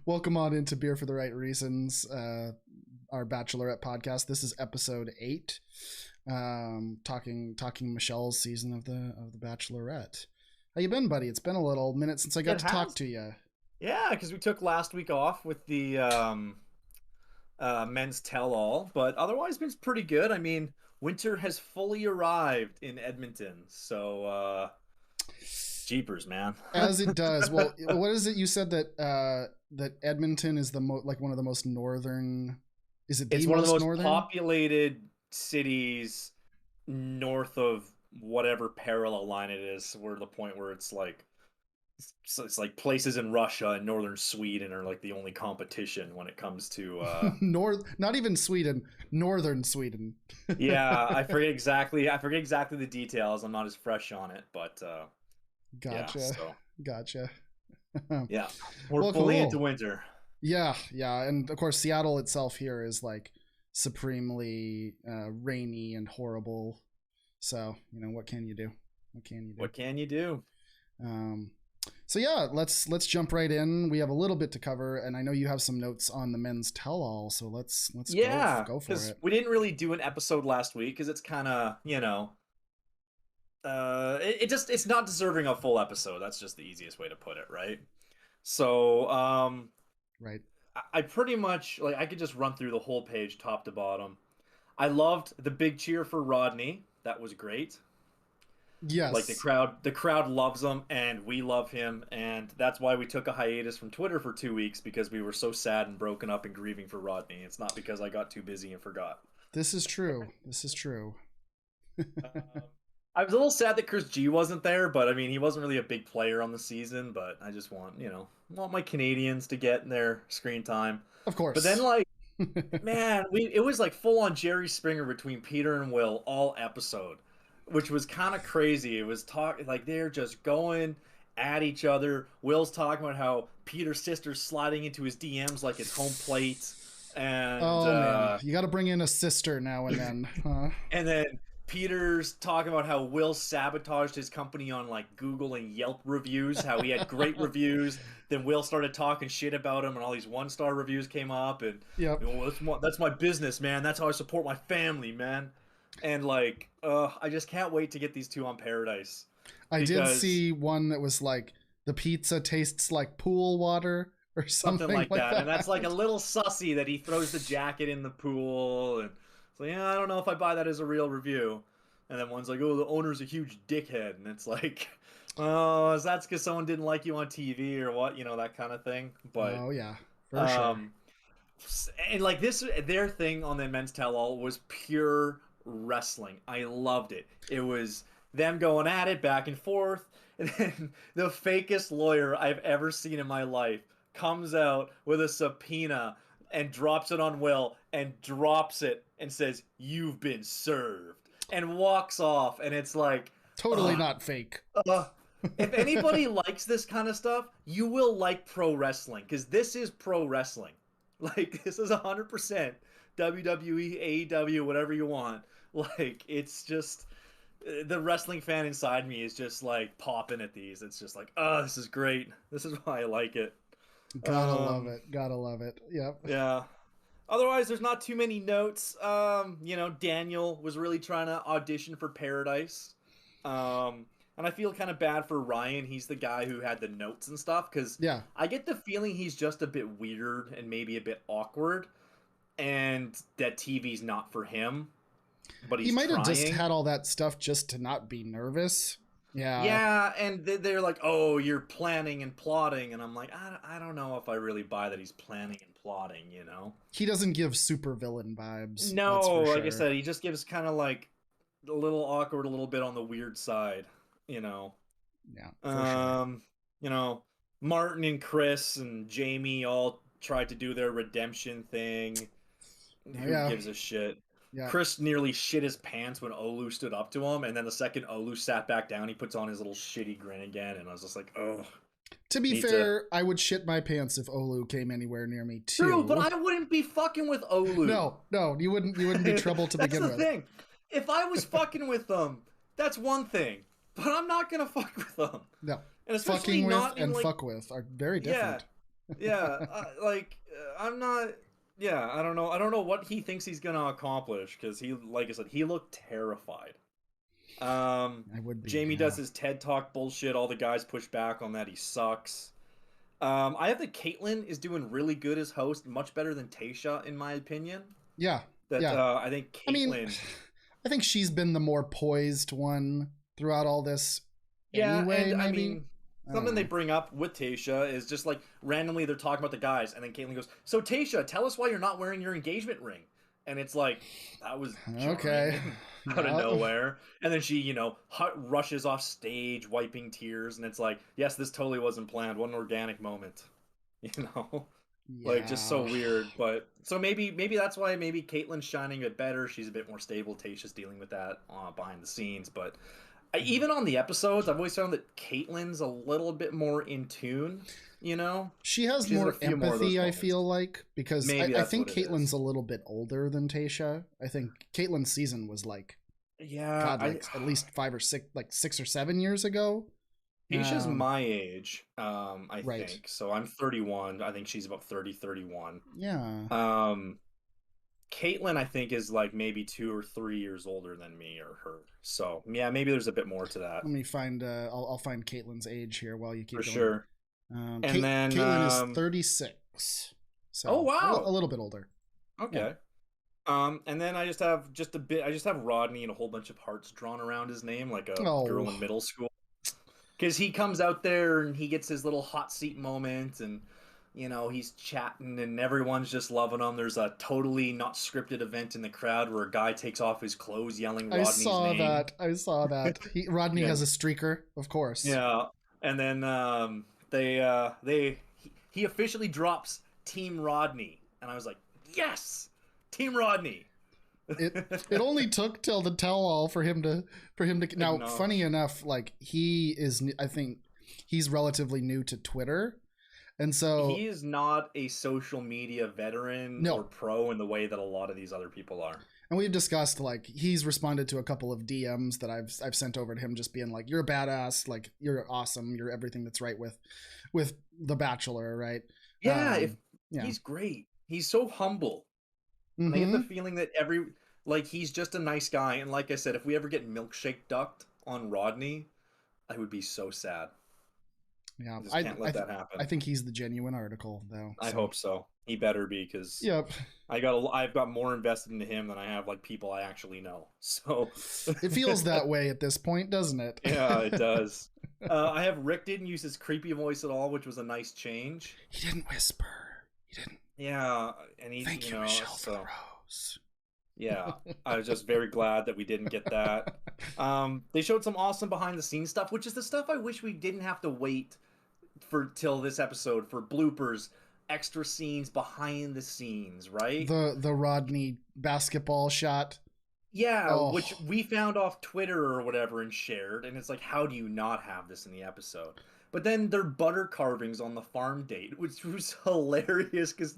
Welcome on into Beer for the Right Reasons, our Bachelorette podcast. This is episode 8, talking Michelle's season of the Bachelorette. How you been, buddy? It's been a little minute since I got to talk to you. Yeah, because we took last week off with the men's tell-all, but otherwise been pretty good. I mean, winter has fully arrived in Edmonton, so jeepers, man. As it does. Well, what is it you said that Edmonton is the one of the most northern? Is it the It's one of the most northern? populated cities north of whatever parallel line it is. We're at the point where it's like places in Russia and northern Sweden are like the only competition when it comes to not even Sweden, northern Sweden. Yeah, I forget exactly the details. I'm not as fresh on it, but Gotcha. Yeah, so. Gotcha. Yeah, we're fully into winter. Yeah, and of course Seattle itself here is like supremely rainy and horrible. So what can you do? What can you do? So yeah, let's jump right in. We have a little bit to cover, and I know you have some notes on the men's tell-all. So let's go for it. We didn't really do an episode last week because it's kind of it's not deserving of a full episode. That's just the easiest way to put it, right? So right. I pretty much I could just run through the whole page top to bottom. I loved the big cheer for Rodney. That was great. Yes. Like the crowd loves him and we love him, and that's why we took a hiatus from Twitter for 2 weeks, because we were so sad and broken up and grieving for Rodney. It's not because I got too busy and forgot. This is true. I was a little sad that Chris G wasn't there, but I mean, he wasn't really a big player on the season, but I just want my Canadians to get their screen time. Of course. But then man, it was like full on Jerry Springer between Peter and Will all episode, which was kind of crazy. It was they're just going at each other. Will's talking about how Peter's sister's sliding into his DMs like it's home plate. And man, you got to bring in a sister now and then. Huh? And then Peter's talking about how Will sabotaged his company on like Google and Yelp reviews, how he had great reviews. Then Will started talking shit about him and all these 1-star reviews came up, and that's my business, man. That's how I support my family, man. And I just can't wait to get these two on Paradise. I did see one that was like, the pizza tastes like pool water or something like that. And that's like a little sussy that he throws the jacket in the pool, and so I don't know if I buy that as a real review. And then one's like, oh, the owner's a huge dickhead, and it's like, oh, is that because someone didn't like you on TV or what? That kind of thing. But oh yeah, for sure. And their thing on the men's tell-all was pure wrestling. I loved it. It was them going at it back and forth, and then the fakest lawyer I've ever seen in my life comes out with a subpoena and drops it on Will and drops it and says, "You've been served," and walks off. And it's like, totally not fake. If anybody likes this kind of stuff, you will like pro wrestling, because this is pro wrestling. This is 100% WWE, AEW, whatever you want. It's just, the wrestling fan inside me is just popping at these. It's just this is great. This is why I like it. Gotta love it. Yep. Yeah. Otherwise, there's not too many notes. Daniel was really trying to audition for Paradise. And I feel kind of bad for Ryan. He's the guy who had the notes and stuff, because I get the feeling he's just a bit weird and maybe a bit awkward, and that TV's not for him. But he might have just had all that stuff just to not be nervous. Yeah. Yeah, and they're like, oh, you're planning and plotting. And I'm like, I don't know if I really buy that he's planning and plotting, He doesn't give super villain vibes. No, like I said, he just gives kind of a little awkward, a little bit on the weird side, Yeah, for sure. Martin and Chris and Jamie all tried to do their redemption thing. Who gives a shit? Yeah. Chris nearly shit his pants when Olu stood up to him, and then the second Olu sat back down, he puts on his little shitty grin again, and I was just like, oh. To be fair, I would shit my pants if Olu came anywhere near me too. True, but I wouldn't be fucking with Olu. No, you wouldn't be trouble to begin with. That's the thing. If I was fucking with them, that's one thing, but I'm not gonna fuck with them. No. And fucking with and fuck with are very different. Yeah, I'm not. Yeah, I don't know. I don't know what he thinks he's gonna accomplish because he, like I said, he looked terrified. Um, I would be, Jamie does yeah. his TED Talk bullshit. All the guys push back on that. He sucks. I have that Caitlyn is doing really good as host, much better than Tasha, in my opinion. Yeah, That yeah. I think I mean, Caitlyn. I think she's been the more poised one throughout all this Yeah, anyway, and I maybe. mean, I don't something they know. bring up with Tasha is just like randomly they're talking about the guys, and then Caitlyn goes, "So Tasha, tell us why you're not wearing your engagement ring." And it's like that was jarring Okay. and out of Yeah. nowhere. And then she, rushes off stage, wiping tears, and it's like, yes, this totally wasn't planned. What an organic moment, you know. Like just so Yeah. weird, but so maybe that's why maybe Caitlyn's shining a bit better. She's a bit more stable. Tasha's dealing with that behind the scenes, but even on the episodes, I've always found that Caitlyn's a little bit more in tune. You know, She has she's had a more few more of those empathy, I moments. feel like, because Maybe I that's think what it Caitlyn's is. a little bit older than Tasha. I think Caitlyn's season was like, Yeah, God, like at least 5 or 6, like 6 or 7 years ago. Tasha's Um, my age, I right. think. So I'm 31. I think she's about 30, 31. Yeah. Um, Caitlyn, I think, is like maybe 2 or 3 years older than me or her. So yeah, maybe there's a bit more to that Let me find. I'll find Caitlyn's age here while you for keep going. sure. And then, Caitlyn is 36, oh so a wow, little bit older. Yeah. okay. And then I just have just a bit. I just have Rodney and a whole bunch of hearts drawn around his name, like a girl Oh, in middle school. Because he comes out there and he gets his little hot seat moment, and he's chatting, and everyone's just loving him. There's a totally not scripted event in the crowd where a guy takes off his clothes, yelling I Rodney's saw name. that. I saw that. Rodney Yeah, has a streaker, of course. yeah. And then he officially drops Team Rodney, and I was like, yes, Team Rodney. It only took till the tell all for him to now, funny Acknowledge. enough, like I think he's relatively new to Twitter, and so He is not a social media veteran or no. pro in the way that a lot of these other people are. And we've discussed, like, he's responded to a couple of DMs that I've sent over to him, just being like, you're a badass, like, you're awesome, you're everything that's right with the Bachelor, right? Yeah, if Yeah. he's great. He's so humble. And I get the Mm-hmm. feeling that he's just a nice guy. And like I said, if we ever get milkshake ducked on Rodney, I would be so sad. Yeah. I just can't let that I happen. think he's the genuine article though. I So hope so. He better be, because yep. I've got more invested into him than I have like people I actually know. So It feels that way at this point, doesn't it? yeah, it does. I have Rick didn't use his creepy voice at all, which was a nice change. He didn't whisper. He didn't. Yeah, and he, Thank you, Michelle, for the so rose. yeah, I was just very glad that we didn't get that. They showed some awesome behind the scenes stuff, which is the stuff I wish we didn't have to wait for till this episode for bloopers, extra scenes behind the scenes, right? The Rodney basketball shot. Yeah, which Oh, we found off Twitter or whatever and shared, and it's like, how do you not have this in the episode? But then their butter carvings on the farm date, which was hilarious because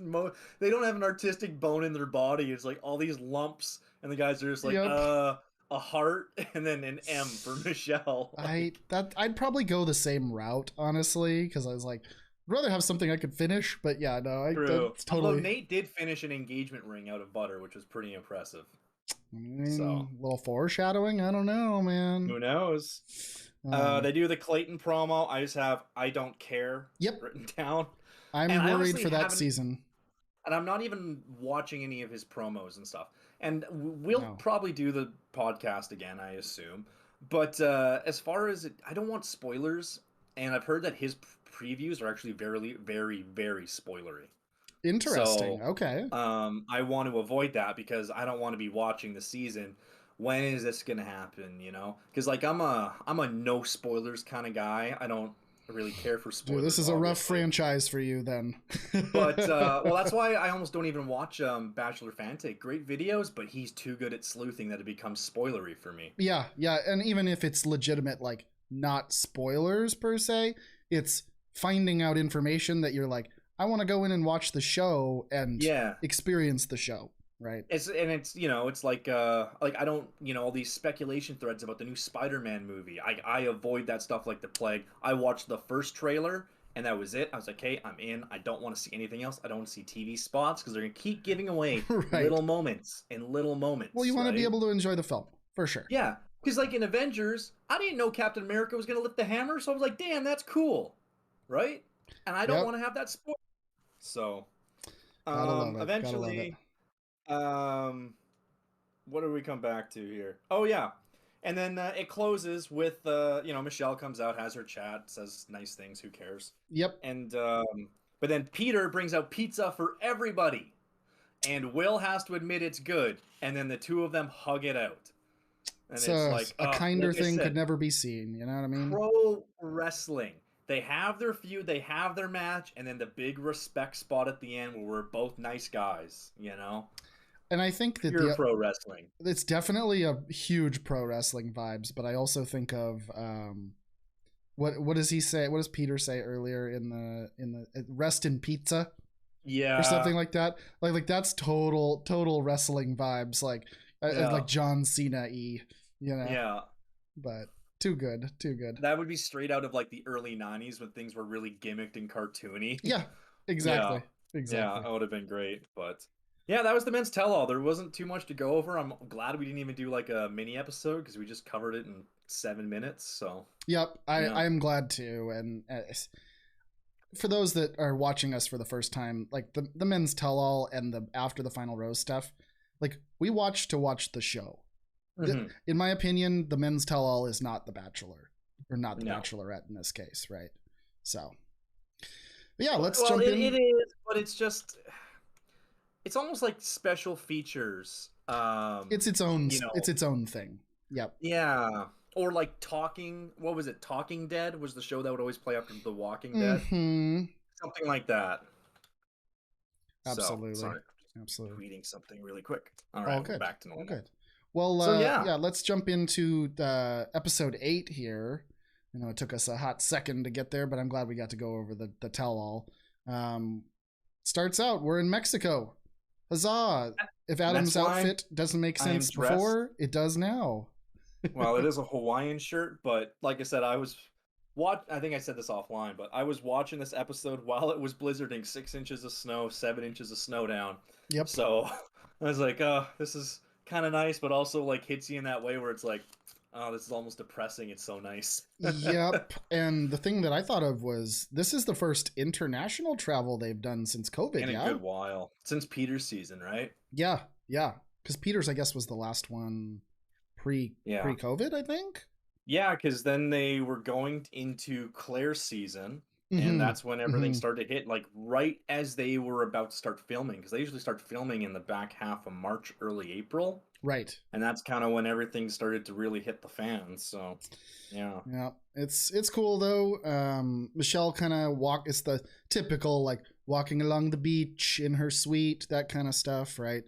they don't have an artistic bone in their body. It's like all these lumps, and the guys are just like, yep. a heart, and then an M for Michelle. Like, I'd probably go the same route, honestly, because I was like, I'd rather have something I could finish. But yeah, no, true. that's Although totally. Nate did finish an engagement ring out of butter, which was pretty impressive. I So mean, a little foreshadowing. I don't know, man. who knows? Um, They do the Clayton promo. I just have "I don't care" yep, written down, and I'm I worried honestly for that haven't. season. And I'm not even watching any of his promos and stuff. And we'll No, probably do the podcast again, I assume. But as far as I don't want spoilers, and I've heard that his previews are actually very, very, very spoilery. interesting. So Okay. I want to avoid that because I don't want to be watching the season. When is this gonna happen? Because like I'm a no spoilers kind of guy. I don't really care for Dude, this spoilers, is a rough obviously. franchise for you then. But well, that's why I almost don't even watch Bachelor Fantake. Great videos, but he's too good at sleuthing that it becomes spoilery for me. Yeah, yeah, and even if it's legitimate, like not spoilers per se, it's finding out information that you're like, I want to go in and watch the show and Yeah, experience the show, right? it's like I don't all these speculation threads about the new Spider-Man movie. I avoid that stuff like the plague. I watched the first trailer and that was it. I was like, hey, I'm in. I don't want to see anything else. I don't want to see TV spots because they're gonna keep giving away Right. little moments and little Well, you moments, want to be right? able to enjoy the film for sure. Yeah, because like in Avengers, I didn't know Captain America was gonna lift the hammer, so I was like, damn, that's cool, right? And I don't Yep. want to have that spoiled. So, Gotta love it. Gotta love it. eventually, um, what do we come back to here? Oh yeah, and then it closes with Michelle comes out, has her chat, says nice things. Who cares? Yep. And but then Peter brings out pizza for everybody, and Will has to admit it's good, and then the two of them hug it out, and It's it's like, a kinder like I thing could said, never be seen. You know what I mean? pro wrestling. They have their feud, they have their match, and then the big respect spot at the end where we're both nice guys, And I think that Pure pro wrestling. it's definitely a huge pro wrestling vibes, but I also think of what does he say? What does Peter say earlier in the rest in pizza or Yeah. something like that? Like that's total wrestling vibes, Yeah. like John Cena Yeah. But too good, too good. That would be straight out of like the early 90s when things were really gimmicked and cartoony. Yeah, Yeah. exactly, Yeah, exactly. that would have been great. But yeah, that was the men's tell all. There wasn't too much to go over. I'm glad we didn't even do like a mini episode because we just covered it in 7 minutes. So, Yep, yeah. I am glad too. And for those that are watching us for the first time, like the men's tell all and the after the final rose stuff, like we watch to watch the show. Mm-hmm. In my opinion, the men's tell all is not the Bachelor or not the No. Bachelorette in this case, right? So, but yeah, let's Well, jump in. it is, but it's almost like special features. It's its own it's its own thing. Yep. Yeah. Or like what was it? Talking Dead was the show that would always play after The Walking Dead. Mm-hmm. Something like that. Absolutely. So, sorry. Absolutely. Tweeting something really quick. All right, good. we're back to normal. Good. Well, so yeah, let's jump into episode 8 here. It took us a hot second to get there, but I'm glad we got to go over the tell-all. Starts out, we're in Mexico. Huzzah! If Adam's outfit doesn't make sense before, it does now. Well, it is a Hawaiian shirt, but like I said, I think I said this offline, but I was watching this episode while it was blizzarding, 6 inches of snow, 7 inches of snow down. Yep. So I was like, oh, this is kind of nice, but also like hits you in that way where it's like, oh, this is almost depressing. It's so nice. Yep. And the thing that I thought of was this is the first international travel they've done since COVID. In a good while. Since Peter's season, right? Yeah. Yeah. Because Peter's, I guess, was the last one pre-COVID, I think. Yeah, because then they were going into Claire's season, and that's when everything started to hit, like right as they were about to start filming, because they usually start filming in the back half of March, early April. Right. And that's kind of when everything started to really hit the fans. So, yeah. Yeah. It's cool though. Michelle kind of it's the typical like walking along the beach in her suite, that kind of stuff, right?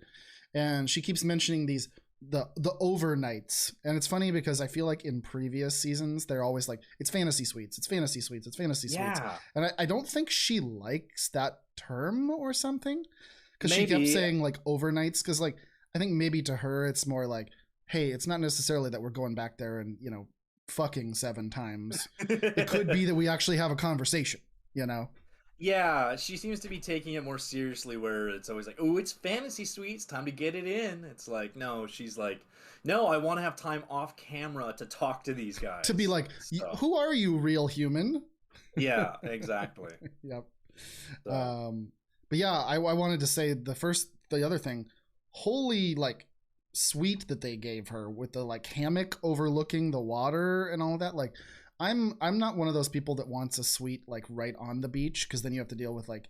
And she keeps mentioning the overnights, and it's funny because I feel like in previous seasons they're always like it's fantasy suites, it's fantasy suites, it's fantasy suites, and I don't think she likes that term or something because she kept saying like overnights because like I think maybe to her it's more like, hey, it's not necessarily that we're going back there and fucking 7 times. It could be that we actually have a conversation. Yeah, she seems to be taking it more seriously where it's always like, oh, it's fantasy suites, time to get it in. It's like, no, she's like, no, I want to have time off camera to talk to these guys. To be like, who are you, real human? Yeah, exactly. Yep. So. But yeah, I wanted to say the other thing, holy like suite that they gave her with the like hammock overlooking the water and all of that. Like, I'm not one of those people that wants a suite like right on the beach because then you have to deal with like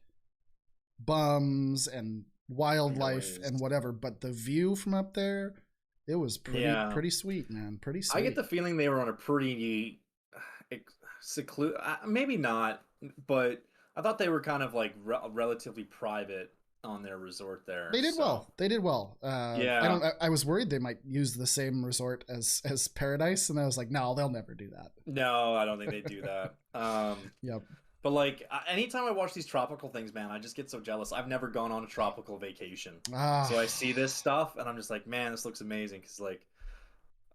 bums and wildlife and whatever. But the view from up there, it was pretty sweet, man. Pretty sweet. I get the feeling they were on a pretty secluded, maybe not, but I thought they were kind of like relatively private on their resort there. They did well. They did well. Yeah. I was worried they might use the same resort as Paradise, and I was like, no, they'll never do that. No, I don't think they do that. Yep. But like anytime I watch these tropical things, man, I just get so jealous. I've never gone on a tropical vacation, so I see this stuff and I'm just like, man, this looks amazing. Because like,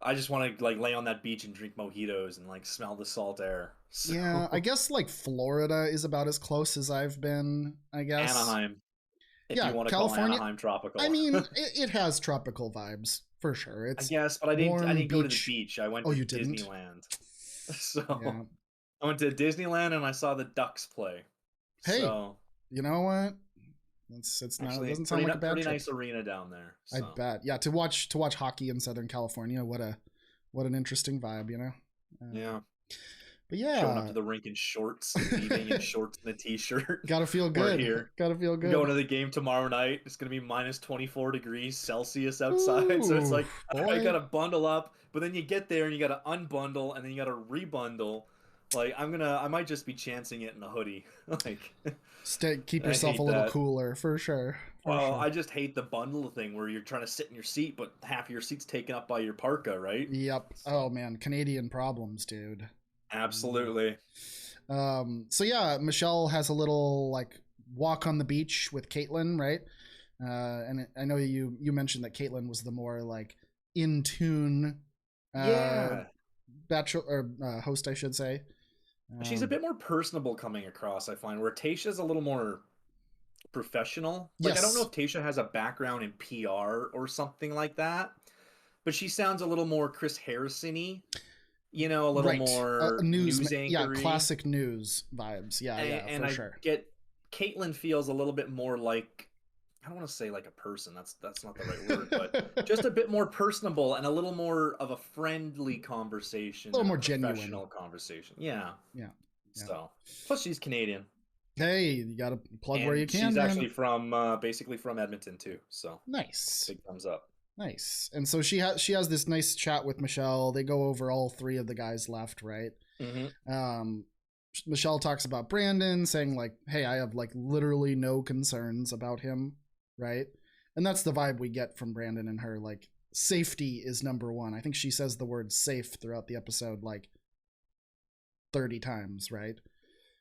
I just want to like lay on that beach and drink mojitos and like smell the salt air. Yeah, I So guess like Florida is about as close as I've been, I guess. Anaheim, if Yeah, you want to call California. Anaheim I tropical. mean, it has tropical vibes for sure. I It's guess, but I didn't. I warm didn't go to the beach. beach. I went Oh, to you didn't? Disneyland. So Yeah. I went to Disneyland and I saw the Ducks play. Hey, So you know what? It's not. It actually, doesn't sound like a bad pretty trip. nice arena down there. I So bet. Yeah, to watch hockey in Southern California. What an interesting vibe, you know. yeah, But showing up yeah, to the rink in shorts and leaving in shorts and a t-shirt. gotta feel We're good. here. Gotta feel Going good. to the game tomorrow night. It's gonna be minus 24 degrees Celsius outside. So it's Ooh, like I boy. gotta bundle up, but then you get there and you gotta unbundle and then you gotta rebundle. Like I might just be chancing it in a hoodie. Like Keep I yourself a hate little that. cooler for sure. For Well, sure. I just hate the bundle thing where you're trying to sit in your seat, but half of your seat's taken up by your parka, right? Yep. Oh man, Canadian problems, dude. Absolutely. So yeah, Michelle has a little like walk on the beach with Caitlin, right? And I know you mentioned that Caitlin was the more like in tune Yeah. bachelor or host, I should say. She's a bit more personable coming across, I find, where Tasha's a little more professional. Like, I don't know Yes, if Tasha has a background in PR or something like that, but she sounds a little more Chris Harrison-y, a little right. more News, news yeah, anchory. classic news vibes. Yeah, yeah, And for I sure. get Caitlyn feels a little bit more like, I don't want to say like a person. That's not the right word, but just a bit more personable and a little more of a friendly A conversation little than a more genuine. professional conversation. Yeah. Yeah, yeah. So, plus she's Canadian, Hey, you gotta plug where you and she's can, man. actually from basically from Edmonton too. So, Nice. big thumbs up. Nice. And so she has this nice chat with Michelle. They go over all three of the guys left, right? Hmm. Um, Michelle talks about Brandon, saying like, "Hey, I have like literally no concerns about him," right? And that's the vibe we get from Brandon and her. Like, safety is number one. I think she says the word safe throughout the episode like 30 times, right?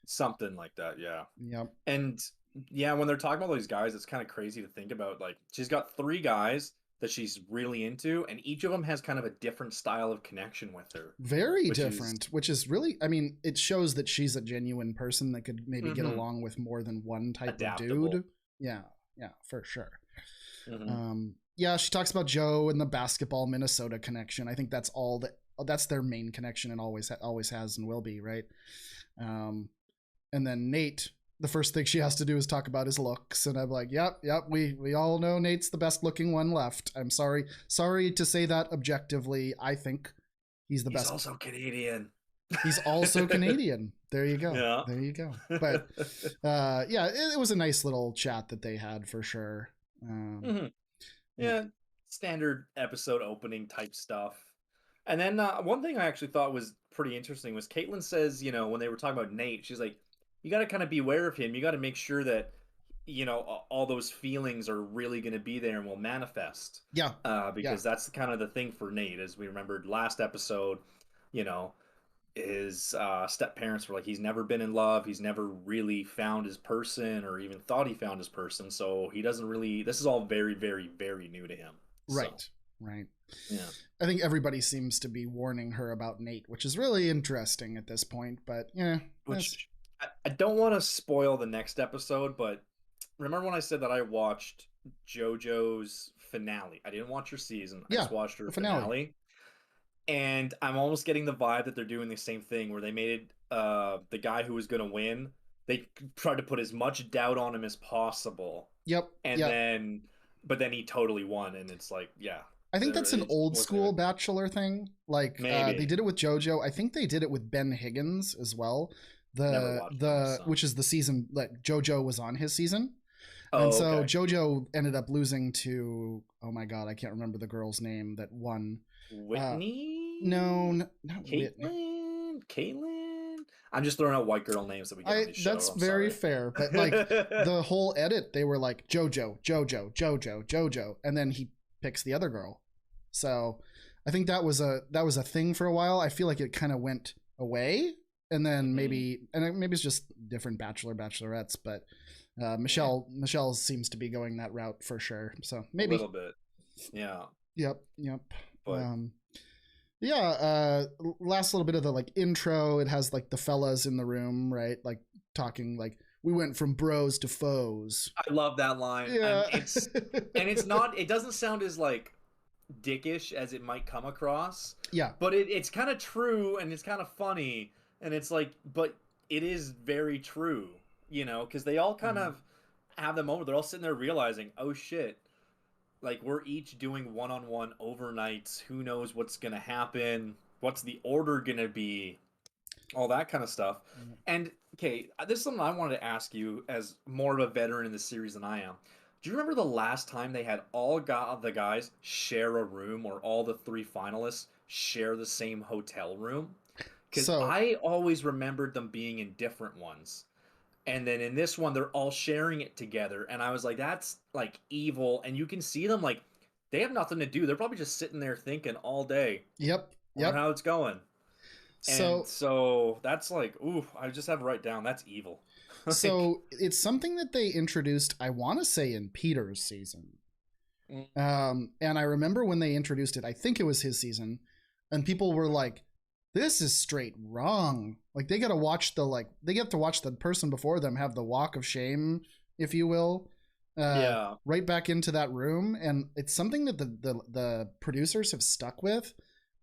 Something like that, yeah. Yep. And yeah, when they're talking about these guys, it's kind of crazy to think about. Like, she's got three guys that she's really into, and each of them has kind of a different style of connection with her, Very which is different, which is really, I mean, it shows that she's a genuine person that could maybe get mhm, along with more than one type of adaptable. dude. Yeah, yeah, for sure. Hmm. Yeah, she talks about Joe and the basketball Minnesota connection. I think that's their main connection and always has and will be, right? Um, and then Nate, the first thing she has to do is talk about his looks, and I'm like, yep, we all know Nate's the best looking one left. I'm sorry to say that objectively. I think he's the He's best. also Canadian. He's also Canadian. There you go. Yeah. There you go. But yeah, it was a nice little chat that they had for sure. Hmm. Yeah. Yeah, standard episode opening type stuff. And then one thing I actually thought was pretty interesting was Caitlin says, when they were talking about Nate, she's like, you got to kind of be aware of him. You got to make sure that, all those feelings are really going to be there and will manifest. Yeah. Yeah. Because that's kind of the thing for Nate, as we remembered last episode, you know, his step parents were like, he's never been in love. He's never really found his person or even thought he found his person. So he doesn't really, this is all very, very, very new to him. So, Right. Right. yeah. I think everybody seems to be warning her about Nate, which is really interesting at this point. But yeah, Which I don't want to spoil the next episode, but remember when I said that I watched JoJo's finale? I didn't watch her season. I yeah, just watched her the finale. finale. And I'm almost getting the vibe that they're doing the same thing where they made the guy who was going to win, they tried to put as much doubt on him as possible. Yep. And Yep. but then he totally won. And it's like, yeah. I think that's an old school Maybe. Bachelor thing. Like they did it with JoJo. I think they did it with Ben Higgins as well. Never watched him, so. Which is the season that JoJo was on his season. Oh, and so okay. JoJo ended up losing to, oh my God, I can't remember the girl's name that won. Whitney? No, not Whitney. Caitlin? I'm just throwing out white girl names that we get on these shows. That's very fair. But like the whole edit, they were like JoJo, and then he picks the other girl. So I think that was a thing for a while. I feel like it kind of went away, and then maybe it's just different bachelorettes, but Michelle seems to be going that route for sure. So maybe a little bit, yeah. Yep. But Last little bit of the like intro. It has like the fellas in the room, right? Like talking like we went from bros to foes. I love that line, and Yeah. it's not. It doesn't sound as like dickish as it might come across, Yeah. but it's kind of true and it's kind of funny, and it's like, but it is very true, because they all kind Mhm. of have the moment. They're all sitting there realizing, oh shit, like we're each doing one-on-one overnights. Who knows what's gonna happen? What's the order gonna be? All that kind of stuff. And okay, this is something I wanted to ask you as more of a veteran in the series than I am. Do you remember the last time they had the guys share a room, or all the three finalists share the same hotel room? Because So, I always remembered them being in different ones. And then in this one, they're all sharing it together. And I was like, that's like evil. And you can see them like they have nothing to do. They're probably just sitting there thinking all day. yep, Wonder yep. how it's going. And So, so that's like, ooh, I just have to write down that's evil. Like, so it's something that they introduced, I want to say in Peter's season. mm, And I remember when they introduced it, I think it was his season, and people were like, this is straight wrong. Like they get to watch the person before them have the walk of shame, if you will, yeah, right back into that room. And it's something that the producers have stuck with.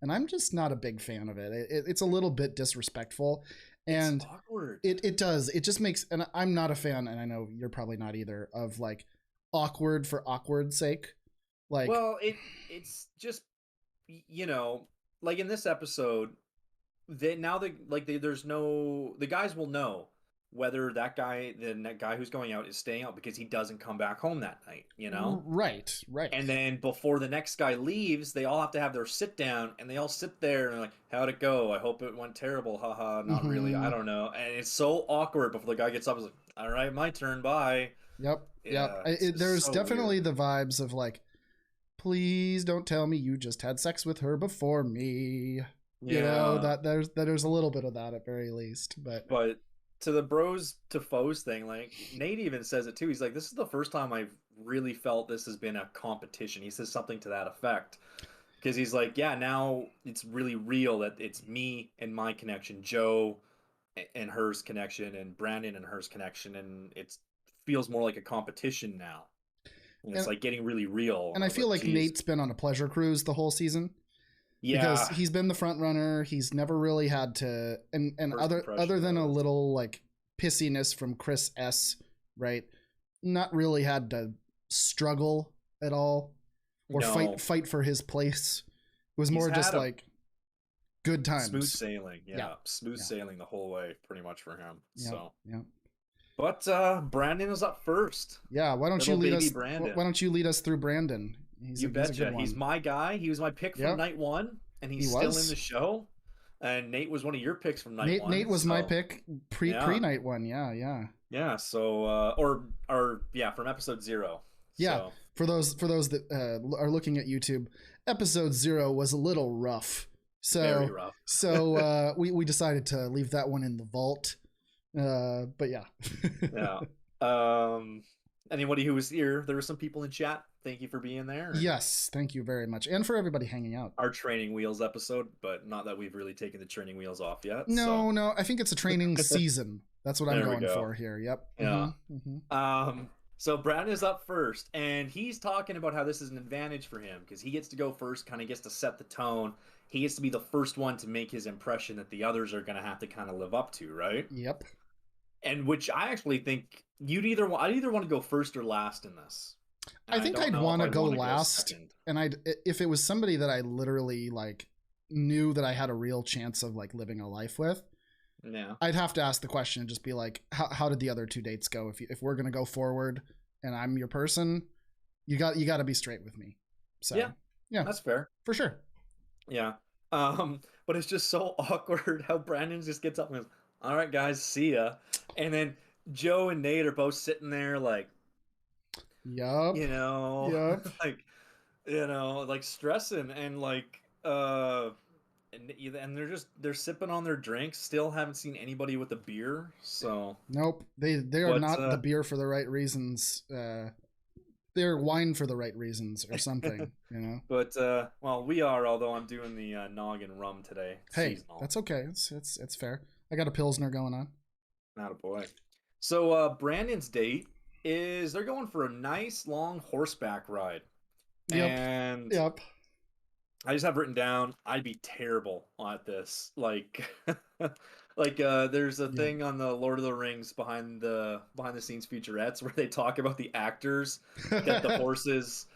And I'm just not a big fan of it. It's a little bit disrespectful. it's And awkward. it does. It just makes, and I'm not a fan, and I know you're probably not either, of like awkward for awkward's sake. Like, Well, it's just you know, like in this episode, there's no the guys will know whether that guy who's going out is staying out because he doesn't come back home that night. right, right. And then before the next guy leaves, they all have to have their sit down, and they all sit there and like, "How'd it go? I hope it went terrible. Haha, not really. I Mm-hmm. don't know." And it's so awkward before the guy gets up. He's like, "All right, my turn. Bye." Yep, yep. Yeah, it's just There's so weird. definitely the vibes of like, please don't tell me you just had sex with her before me. You know Yeah, that there's a little bit of that at very least, but but to the bros to foes thing, like Nate even says it too. He's like, "This is the first time I've really felt this has been a competition." He says something to that effect. Because he's like, yeah, now it's really real that it's me and my connection, Joe and hers connection, and Brandon and hers connection, and it feels more like a competition now, and it's and like getting really real. And and I I was feel like, like geez, Nate's been on a pleasure cruise the whole season because yeah, he's been the front runner. He's never really had to, and first other impressions than a always. little like pissiness from Chris S, right? Not really had to struggle at all or No, fight for his place. It was he's more just had a like good smooth times. sailing, Yeah, yeah, smooth yeah, sailing the whole way, pretty much for him. yeah, So, yeah. but Brandon is up first, Yeah, why don't you little lead baby us? Brandon. Why don't you lead us through Brandon? You He's a good betcha. He's one. my guy. He was my pick from Yep, night one, and he he's still in the was. show. And Nate was one of your picks from night Nate one. was my So pick pre yeah, night one. Yeah, yeah, yeah. So or yeah, from episode 0. yeah. So For those that are looking at YouTube, episode 0 was a little rough. very So rough. we decided to leave that one in the vault. But yeah. Yeah. Anybody who was here, there were some people in chat. Thank you for being there. And Yes, thank you very much, and for everybody hanging out. our training wheels episode, but not that we've really taken the training wheels off yet. So No, no, I think it's a training season. That's what I'm there we going go. for here. Yep. Yeah. So Brad is up first, and he's talking about how this is an advantage for him because he gets to go first, kind of gets to set the tone. He gets to be the first one to make his impression that the others are going to have to kind of live up to, right? Yep. And which I actually think I'd either want to go first or last in this. And I I think don't I'd know if want to I'd go want to go last, second. and if it was somebody that I literally like knew that I had a real chance of like living a life with, Yeah. I'd have to ask the question and just be like, how did the other two dates go? If we're gonna go forward and I'm your person, you got to be straight with me. So Yeah, yeah, that's fair. for sure. Yeah. But it's just so awkward how Brandon just gets up and goes, "All right, guys, see ya." And then Joe and Nate are both sitting there like, Yup. you know, Yup. like, like stressing and like, and they're sipping on their drinks. Still haven't seen anybody with a beer. So, Nope. They are but not the beer for the right reasons. they're wine for the right reasons or something, you know. But well, we are. Although I'm doing the noggin rum today, Hey, seasonal. that's okay. It's fair. I got a pilsner going on. Not a boy. So Brandon's date is they're going for a nice long horseback ride, Yep. and Yep. I just have written down I'd be terrible at this. Like, there's a Yeah. thing on the Lord of the Rings behind the scenes featurettes where they talk about the actors that the horses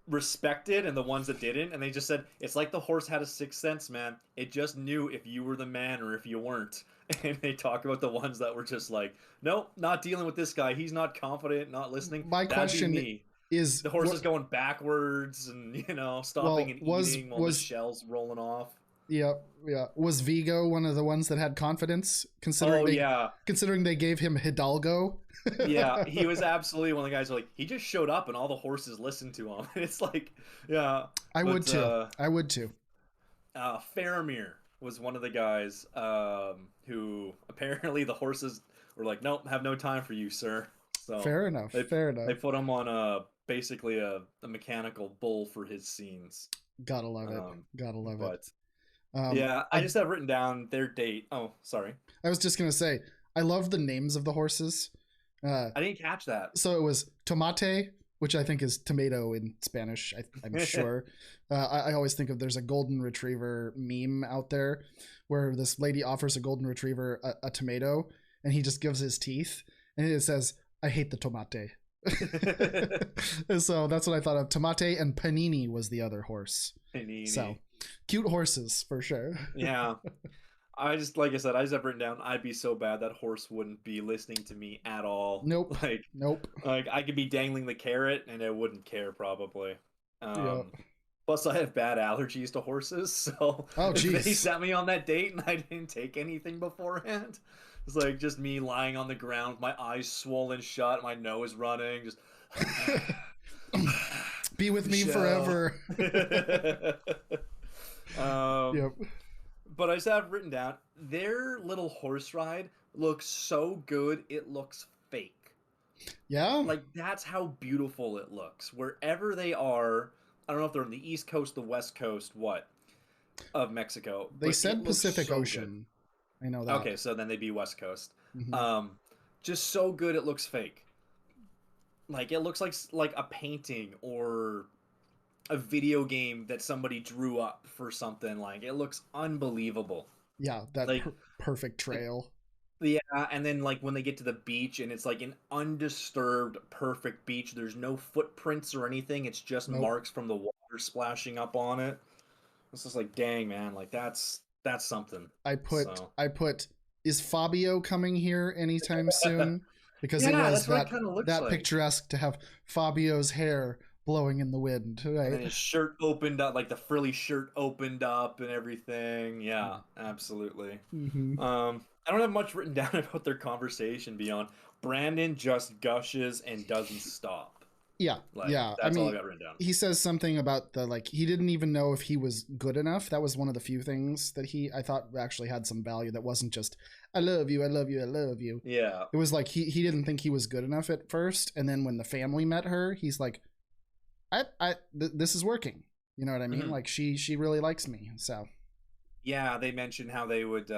respected and the ones that didn't, and they just said it's like the horse had a sixth sense, man. It just knew if you were the man or if you weren't. And they talk about the ones that were just like, nope, not dealing with this guy. He's not confident, not listening. My That'd question be me. is, The horse is going backwards and stopping and eating while the shell's rolling off. Yep, yeah. Was Vigo one of the ones that had confidence? Considering they gave him Hidalgo. Yeah, he was absolutely one of the guys who, like, he just showed up and all the horses listened to him. It's like, yeah. I would too. Faramir was one of the guys who apparently the horses were like, nope, have no time for you, sir. So fair enough. They put him on basically a mechanical bull for his scenes. Gotta love it. Gotta love it. Yeah, I just have written down their date. Oh, sorry. I was just gonna say, I love the names of the horses. I didn't catch that. So it was Tomate, which I think is tomato in Spanish, I'm sure. I always think of, there's a golden retriever meme out there where this lady offers a golden retriever a tomato, and he just gives his teeth, and it says, I hate the tomate. So that's what I thought of. Tomate, and Panini was the other horse. Panini. So cute horses for sure. Yeah. Like I said, I just have written down, I'd be so bad that horse wouldn't be listening to me at all. Nope. Nope. Like, I could be dangling the carrot and it wouldn't care probably. Plus, I have bad allergies to horses, so if they sent me on that date and I didn't take anything beforehand, it's like just me lying on the ground with my eyes swollen shut, my nose running, just be with me forever. Yep. But I just have written down, their little horse ride looks so good, it looks fake. Yeah? Like, that's how beautiful it looks. Wherever they are, I don't know if they're on the East Coast, the West Coast, of Mexico. They said Pacific Ocean. Good. I know that. Okay, so then they'd be West Coast. Mm-hmm. Just so good it looks fake. Like, it looks like a painting or a video game that somebody drew up for something. Like, it looks unbelievable. Yeah, that perfect trail. Yeah, and then like when they get to the beach and it's like an undisturbed perfect beach, there's no footprints or anything, it's just marks from the water splashing up on it. It's just like, dang, man, like that's something. I put is Fabio coming here anytime soon? Because it was that picturesque to have Fabio's hair blowing in the wind, right? And his shirt opened up, like the frilly shirt opened up and everything. Yeah, absolutely. Mm-hmm. I don't have much written down about their conversation beyond Brandon just gushes and doesn't stop. Yeah, that's all I got written down. He says something about he didn't even know if he was good enough. That was one of the few things that I thought actually had some value. That wasn't just I love you, I love you, I love you. Yeah, it was like he didn't think he was good enough at first, and then when the family met her, he's like, this is working. You know what I mean? Mm-hmm. Like she really likes me. So yeah, they mentioned how they would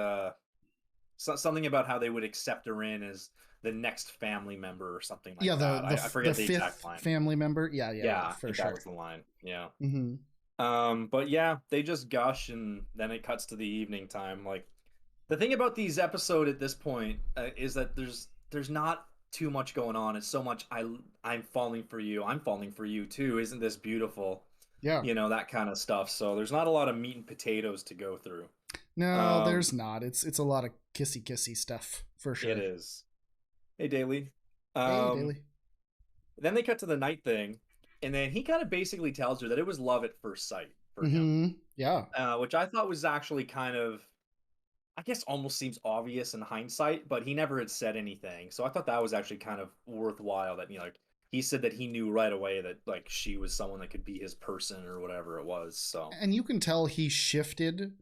something about how they would accept her in as the next family member or something like that. I forget the exact line. Family member. Yeah, for sure. That was the line. Yeah. Mm-hmm. But yeah, they just gush and then it cuts to the evening time. Like, the thing about these episodes at this point is that there's not too much going on. It's so much I'm falling for you. I'm falling for you too. Isn't this beautiful? Yeah. That kind of stuff. So there's not a lot of meat and potatoes to go through. No, there's not. It's a lot of kissy stuff for sure. It is. Hey, Daly. Hey, Daly. Then they cut to the night thing, and then he kind of basically tells her that it was love at first sight for him. Yeah. Which I thought was actually kind of, I guess, almost seems obvious in hindsight, but he never had said anything. So I thought that was actually kind of worthwhile. That he said that he knew right away that she was someone that could be his person or whatever it was. So, and you can tell he shifted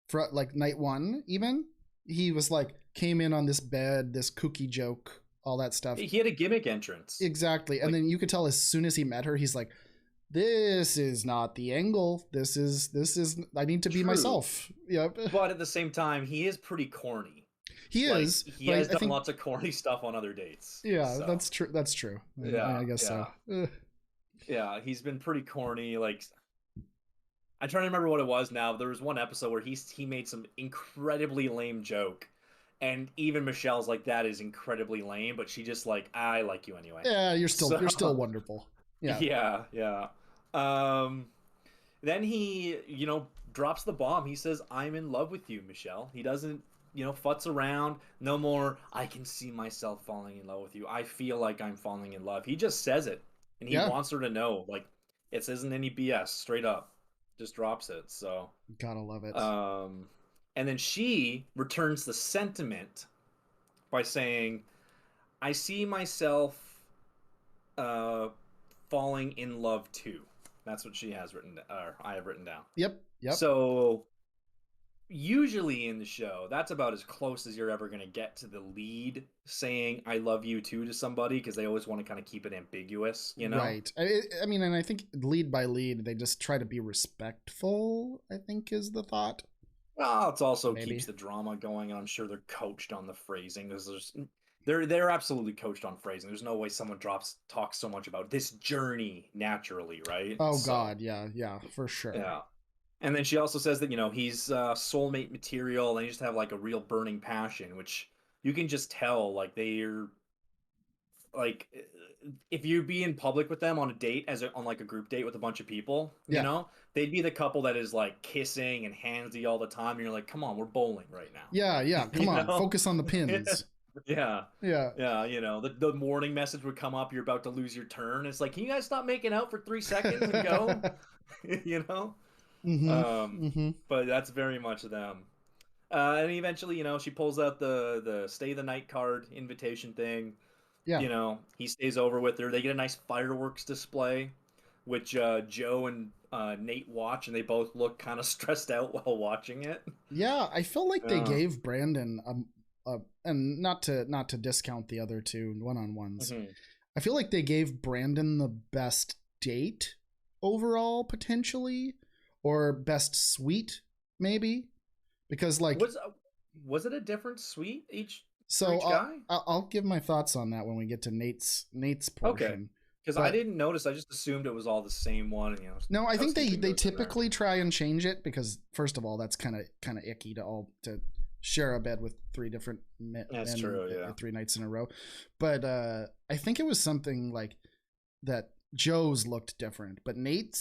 for night one. Even he was came in on this bed, this kooky joke all that stuff. He had a gimmick entrance. Exactly. And then you could tell as soon as he met her, he's like, this is not the angle. This is I need to be myself. Yep. But at the same time, he is pretty corny. He is. He has done lots of corny stuff on other dates. Yeah, so. That's true. That's true. Yeah, I guess so. Yeah, he's been pretty corny. Like, I'm trying to remember what it was now. There was one episode where he made some incredibly lame joke. And even Michelle's like, that is incredibly lame, but she just like, I like you anyway. Yeah, you're still wonderful. Yeah. Yeah. Then he, drops the bomb. He says, I'm in love with you, Michelle. He doesn't, futz around. No more, I can see myself falling in love with you. I feel like I'm falling in love. He just says it. And he wants her to know, like, it isn't any BS, straight up. Just drops it, so. Gotta love it. And then she returns the sentiment by saying, I see myself falling in love too. That's what she has written, or I have written down. Yep. So usually in the show, that's about as close as you're ever going to get to the lead saying I love you too to somebody, because they always want to kind of keep it ambiguous, Right. I mean, and I think lead by lead, they just try to be respectful, I think is the thought. Well, it's also keeps the drama going, and I'm sure they're coached on the phrasing. They're absolutely coached on phrasing. There's no way someone talks so much about this journey naturally, right? Oh, God, yeah, for sure. Yeah. And then she also says that, he's soulmate material, and they just have like a real burning passion, which you can just tell, like they're like, if you be in public with them on a date, on like a group date with a bunch of people, they'd be the couple that is like kissing and handsy all the time. And you're like, come on, we're bowling right now. Yeah. Come on, focus on the pins. Yeah. The morning message would come up, you're about to lose your turn. It's like, can you guys stop making out for 3 seconds and go? But that's very much them. And eventually, she pulls out the stay the night card invitation thing. Yeah. He stays over with her. They get a nice fireworks display, which Joe and Nate watch, and they both look kind of stressed out while watching it. Yeah, I feel like they gave Brandon and not to discount the other two one-on-ones. Mm-hmm. I feel like they gave Brandon the best date overall, potentially, or best suite, maybe, because like was it a different suite each? So I'll give my thoughts on that when we get to Nate's portion. Okay. Because I didn't notice. I just assumed it was all the same one. No, I think they typically try and change it, because first of all, that's kind of icky to share a bed with 3 different men. That's true. Yeah. 3 nights in a row. But I think it was something like that. Joe's looked different, but Nate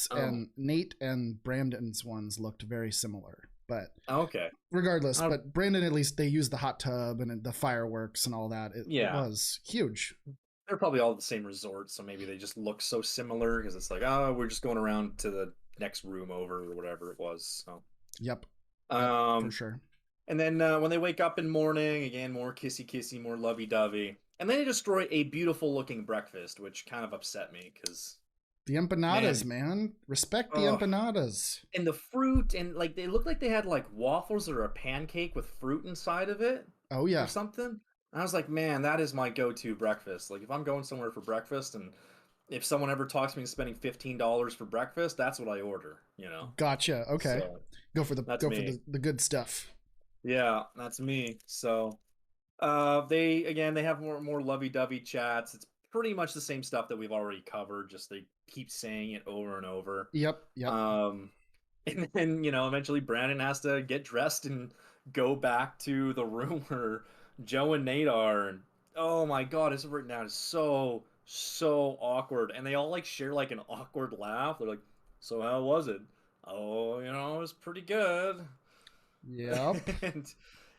and Brandon's ones looked very similar. But okay, regardless, but Brandon, at least they used the hot tub and the fireworks and all that. It was huge. They're probably all the same resort, so maybe they just look so similar, because it's like, oh, we're just going around to the next room over or whatever it was. So yep, for sure. And then when they wake up in morning, again, more kissy, more lovey-dovey. And then they destroy a beautiful-looking breakfast, which kind of upset me, because... The empanadas, man. Respect the empanadas. And the fruit, and like they looked like they had like waffles or a pancake with fruit inside of it. Oh, yeah. Or something. And I was like, man, that is my go-to breakfast. Like, if I'm going somewhere for breakfast, and if someone ever talks me into spending $15 for breakfast, that's what I order, Gotcha. Okay. So, go for the good stuff. Yeah, that's me. So they have more lovey-dovey chats. It's pretty much the same stuff that we've already covered, just they keep saying it over and over. Yep. And then, eventually Brandon has to get dressed and go back to the room where Joe and Nate are, and oh my god, it's written down. It's so awkward, and they all like share like an awkward laugh. They're like, so how was it? Oh, it was pretty good. Yeah.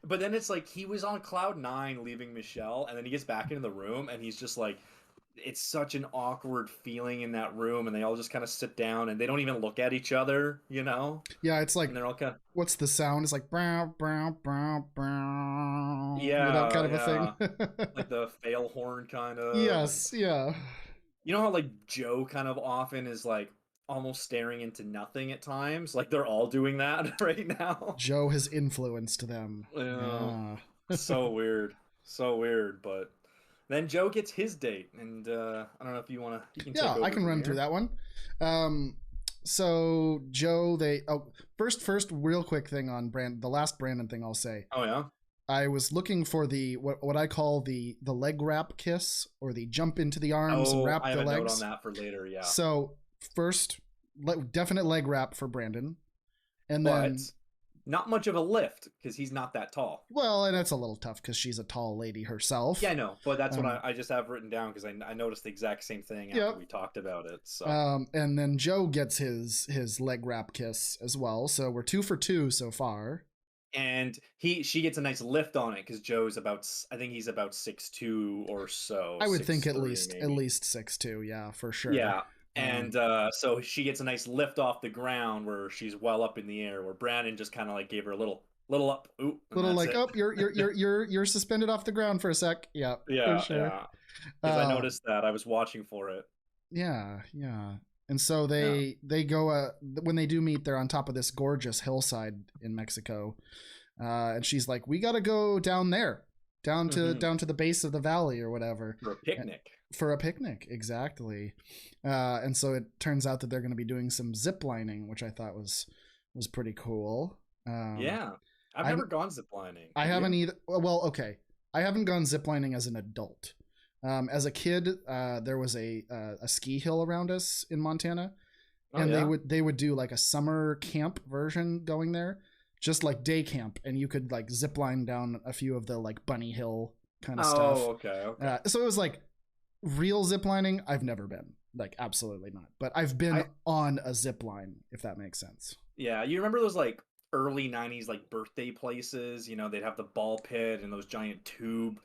But then it's like he was on cloud 9 leaving Michelle, and then he gets back into the room, and he's just like, it's such an awkward feeling in that room, and they all just kind of sit down, and they don't even look at each other, Yeah, it's like, and they're all kind of... what's the sound? It's like, brow, brow, brow, brow. Yeah, that kind of a thing. Like the fail horn kind of. Yes, yeah. You know how like Joe kind of often is like almost staring into nothing at times? Like they're all doing that right now. Joe has influenced them. Yeah. So weird. But then Joe gets his date, and I don't know if you want to. You can take Yeah, over I can from run here. through that one. So Joe, first, real quick thing on the last Brandon thing I'll say. Oh yeah. I was looking for the what I call the leg wrap kiss, or the jump into the arms and Oh, wrap I have the a note on legs. that for later. Yeah, So first, definite leg wrap for Brandon, and but then not much of a lift because he's not that tall. well, and that's a little tough because she's a tall lady herself. Yeah, I know, but that's what Um, I just have written down because I noticed the exact same thing after yep. we talked about it. So And then Joe gets his leg wrap kiss as well. So we're 2 for 2 so far. and she gets a nice lift on it because Joe's about, I think he's about 6'2" or so, I would think 6'3" at maybe. least 6'2", yeah, for sure. Yeah. And so she gets a nice lift off the ground where she's well up in the air, where Brandon just kind of like gave her a little up, ooh, and Little that's like, it. oh, you're suspended off the ground for a sec. Yeah, for Yeah, sure. yeah. Because I Uh, noticed that I was watching for it. yeah, yeah. And so Yeah. they go when they do meet, they're on top of this gorgeous hillside in Mexico. And she's like, "We got to go down there, Hmm. down to the base of the valley or whatever, For a picnic. for a picnic." Exactly. And so it turns out that they're going to be doing some zip lining, which I thought was pretty cool. Yeah. I've I never gone ziplining. I Have haven't you? either. Well, okay, I haven't gone ziplining as an adult. As a kid, there was a ski hill around us in Montana, Oh and yeah. they would do like a summer camp version going there, just like day camp, and you could like zip line down a few of the like bunny hill kind of stuff. Oh, okay, okay. So it was like real zip lining. I've never been, like, absolutely not, but I've been I on a zip line, if that makes sense. Yeah, you remember those like early 90s like birthday places, they'd have the ball pit and those giant tube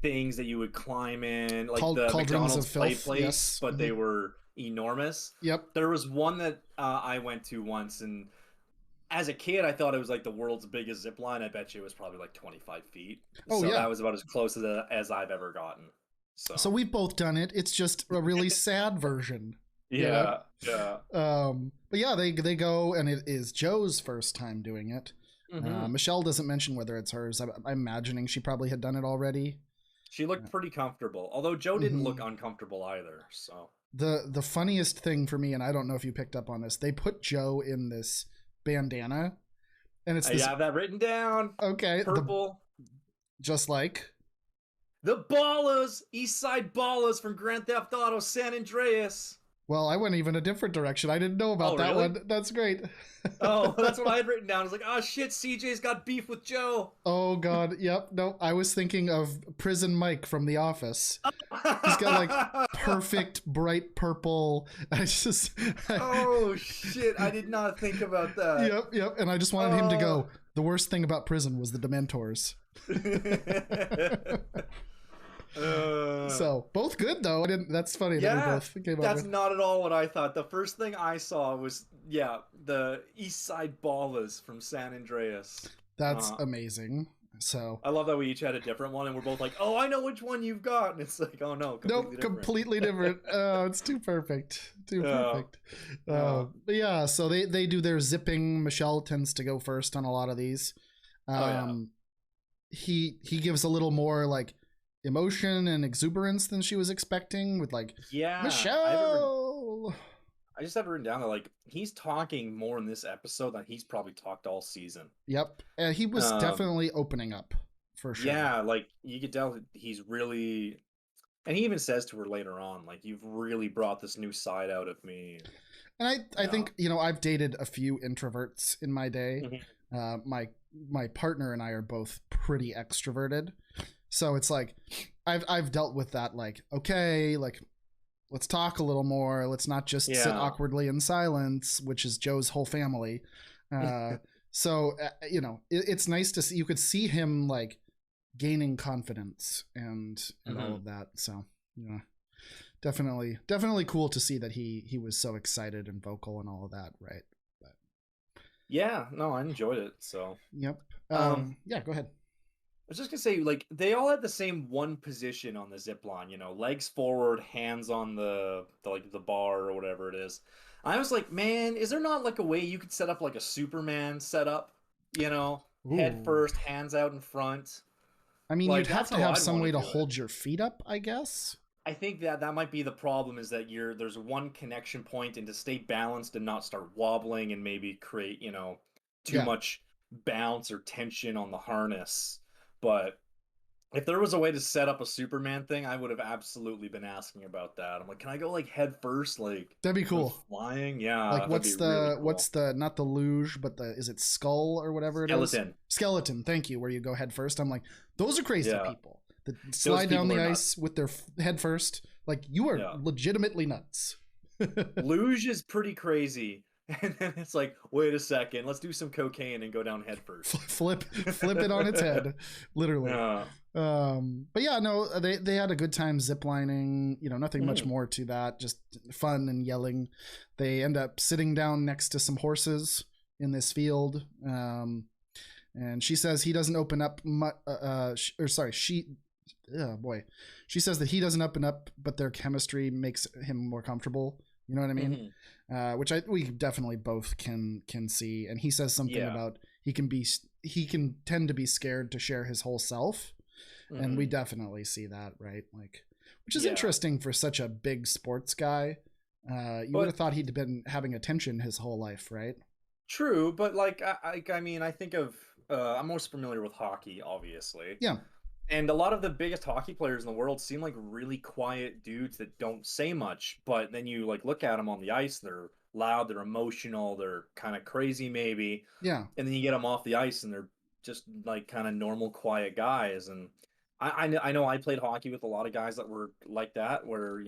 things that you would climb in, like the Cauldrons of McDonald's play filth. place, Yes. but Mm-hmm. they were enormous. Yep. There was one that I went to once, and as a kid, I thought it was like the world's biggest zip line. I bet you it was probably like 25 feet. Oh So yeah. that was about as close as I've ever gotten. So, So we've both done it. It's just a really sad version, you know. yeah, yeah. But yeah, they go, and it is Joe's first time doing it. Hmm. Michelle doesn't mention whether it's hers. I'm imagining she probably had done it already. She looked pretty comfortable, although Joe didn't look Mhm. uncomfortable either. So, The funniest thing for me, and I don't know if you picked up on this, they put Joe in this bandana, and it's I this have that written down. okay, Purple. just like The Ballers, East Side Ballers from Grand Theft Auto San Andreas. well, I went even a different direction. I didn't know about Oh, that really? one. That's great. Oh, that's what I had written down. I was like, oh shit, CJ's got beef with Joe. Oh god, yep. No, I was thinking of Prison Mike from The Office. He's got like perfect bright purple. I just Oh shit, I did not think about that. Yep, yep. And I just wanted him to go. The worst thing about prison was the Dementors. So both good though. I didn't. That's funny that we Yeah, both came up that's with. not at all what I thought. The first thing I saw was, yeah, the East Side Ballers from San Andreas. That's amazing. So I love that we each had a different one, and we're both like, "Oh, I know which one you've got," and it's like, "Oh no, completely nope, different." completely different. Oh, it's too perfect. Too perfect. But yeah, so they do their zipping. Michelle tends to go first on a lot of these. Oh yeah. He gives a little more like emotion and exuberance than she was expecting with like Yeah, Michelle. I just have it written down that like he's talking more in this episode than he's probably talked all season. Yep, he was definitely opening up for sure. Yeah, like you could tell he's really, and he even says to her later on, like, "You've really brought this new side out of me." And I think I've dated a few introverts in my day. Mhm. My partner and I are both pretty extroverted, so it's like I've dealt with that. Like, okay, like let's talk a little more. Let's not just sit awkwardly in silence, which is Joe's whole family. So it's nice to see. You could see him like gaining confidence and all of that. So yeah, definitely cool to see that he was so excited and vocal and all of that. Right. But Yeah, no, I enjoyed it. So, yep. Yeah, go ahead. I was just gonna say, like, they all had the same one position on the zip line, legs forward, hands on the like the bar or whatever it is. I was like, man, is there not like a way you could set up like a Superman setup? Head Ooh. first, hands out in front. I mean, you'd Like have that's to how have I'd some want way to to do it. hold your feet up, I guess. I think that might be the problem is that there's one connection point, and to stay balanced and not start wobbling and maybe create, too Yeah. much bounce or tension on the harness. But if there was a way to set up a Superman thing, I would have absolutely been asking about that. I'm like, can I go like head first, like That'd be when cool. flying? Like Yeah, that'd be really cool. what's the not the luge, but the is it skull or whatever it is? Skeleton. Skeleton, thank you, where you go head first. I'm like, those are crazy Yeah, people that those slide down people the are ice nuts. with their head first. Like you are Yeah, legitimately nuts. luge is pretty crazy. And then it's like, wait a second, let's do some cocaine and go down head first. Flip it on its head, literally. Yeah. But yeah, no, they had a good time ziplining. Nothing much Mhm. more to that, just fun and yelling. They end up sitting down next to some horses in this field. And she says he doesn't open up or sorry, oh boy, she says that he doesn't open up, but their chemistry makes him more comfortable. You know what I mean? Mhm. Which we definitely both can see. And he says something Yeah. about he can tend to be scared to share his whole self, and we Mhm. definitely see that, right? Like, which is Yeah. interesting for such a big sports guy. You would have But thought he'd been having attention his whole life, right? true, but like I mean, I think of I'm most familiar with hockey, obviously. Yeah, And a lot of the biggest hockey players in the world seem like really quiet dudes that don't say much, but then you like look at them on the ice, they're loud, they're emotional, they're kind of crazy maybe, yeah. and then you get them off the ice and they're just like kind of normal quiet guys. And I know I played hockey with a lot of guys that were like that, where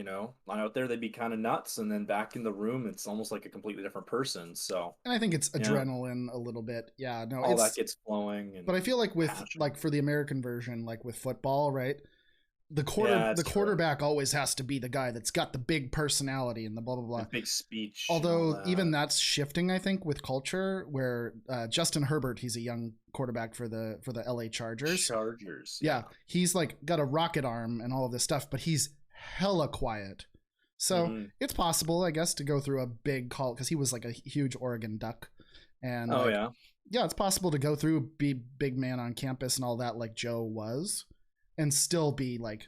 out there they'd be kind of nuts, and then back in the room it's almost like a completely different person. So And I think it's yeah, adrenaline a little bit. Yeah, no, all that it's. gets flowing But and I feel like with passion. like for the American version, like with football, right? Yeah, The that's true. quarterback always has to be the guy that's got the big personality and the blah blah blah. And big speech and all Although even that. that's shifting, I think, with culture. Where Justin Herbert, he's a young quarterback for the LA Chargers. Chargers, Yeah, yeah. he's like got a rocket arm and all of this stuff, but he's hella quiet. So Mhm. it's possible, I guess, to go through a big call because he was like a huge Oregon Duck, and Oh, like, yeah. yeah, it's possible to go through, be big man on campus and all that, like Joe was, and still be like,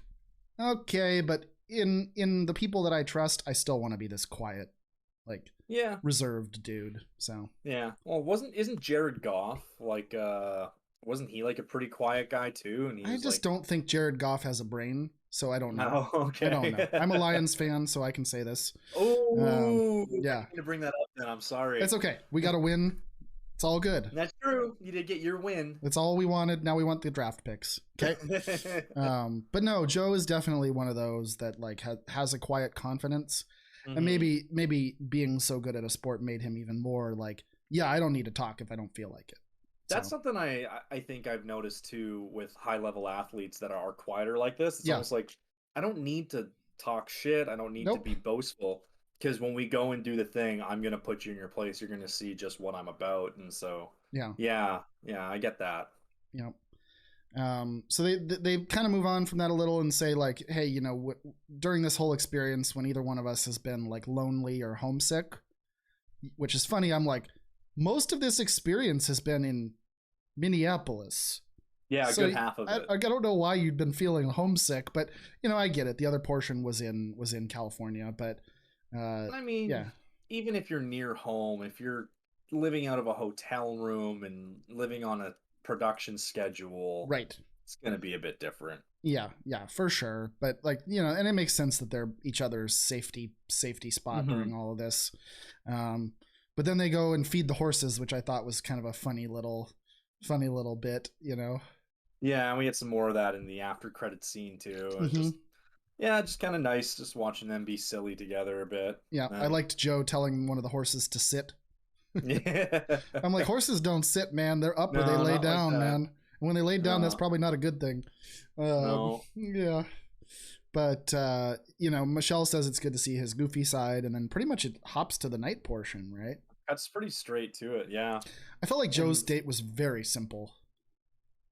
okay, but in the people that I trust, I still want to be this quiet, like Yeah, reserved dude. So yeah. Well, isn't Jared Goff like, wasn't he like a pretty quiet guy too? And he I was just like, don't think Jared Goff has a brain. So I don't know. oh, I don't know. okay. I'm a Lions fan, so I can say this. Oh, I Yeah, didn't mean to bring that up then. I'm it's sorry. okay. We got to win. It's all good. That's true. You did get your win. That's all we wanted. Now we want the draft picks. Okay. But no, Joe is definitely one of those that like has a quiet confidence, and Hmm. maybe being so good at a sport made him even more like, yeah, I don't need to talk if I don't feel like it. That's So something I think I've noticed too with high level athletes that are quieter like this. It's yeah, almost like I don't need to talk shit. I don't need to nope, be boastful because when we go and do the thing, I'm gonna put you in your place. You're gonna see just what I'm about, and so yeah, yeah, yeah, I get that. yeah. So they kind of move on from that a little and say like, hey, during this whole experience, when either one of us has been like lonely or homesick, which is funny, I'm like, most of this experience has been in Minneapolis. Yeah, a So good half of it. I don't know why you'd been feeling homesick, but I get it. The other portion was in California, but I mean, yeah, even if you're near home, if you're living out of a hotel room and living on a production schedule, right. it's gonna be a bit different. Yeah, for sure. But like, and it makes sense that they're each other's safety spot Hmm. during all of this. Um, but then they go and feed the horses, which I thought was kind of a funny little bit. Yeah, and we get some more of that in the after credit scene too. It's Hmm. just yeah, just kind of nice just watching them be silly together a bit. Yeah, I And liked Joe telling one of the horses to sit. yeah. I'm like, horses don't sit, man. They're up or they No, lay not like down, that. man. And when they lay down, that's No. probably not a good thing. No. Yeah. But, Michelle says it's good to see his goofy side, and then pretty much it hops to the night portion, right? That's pretty straight to it, yeah. I felt like Joe's And date was very simple.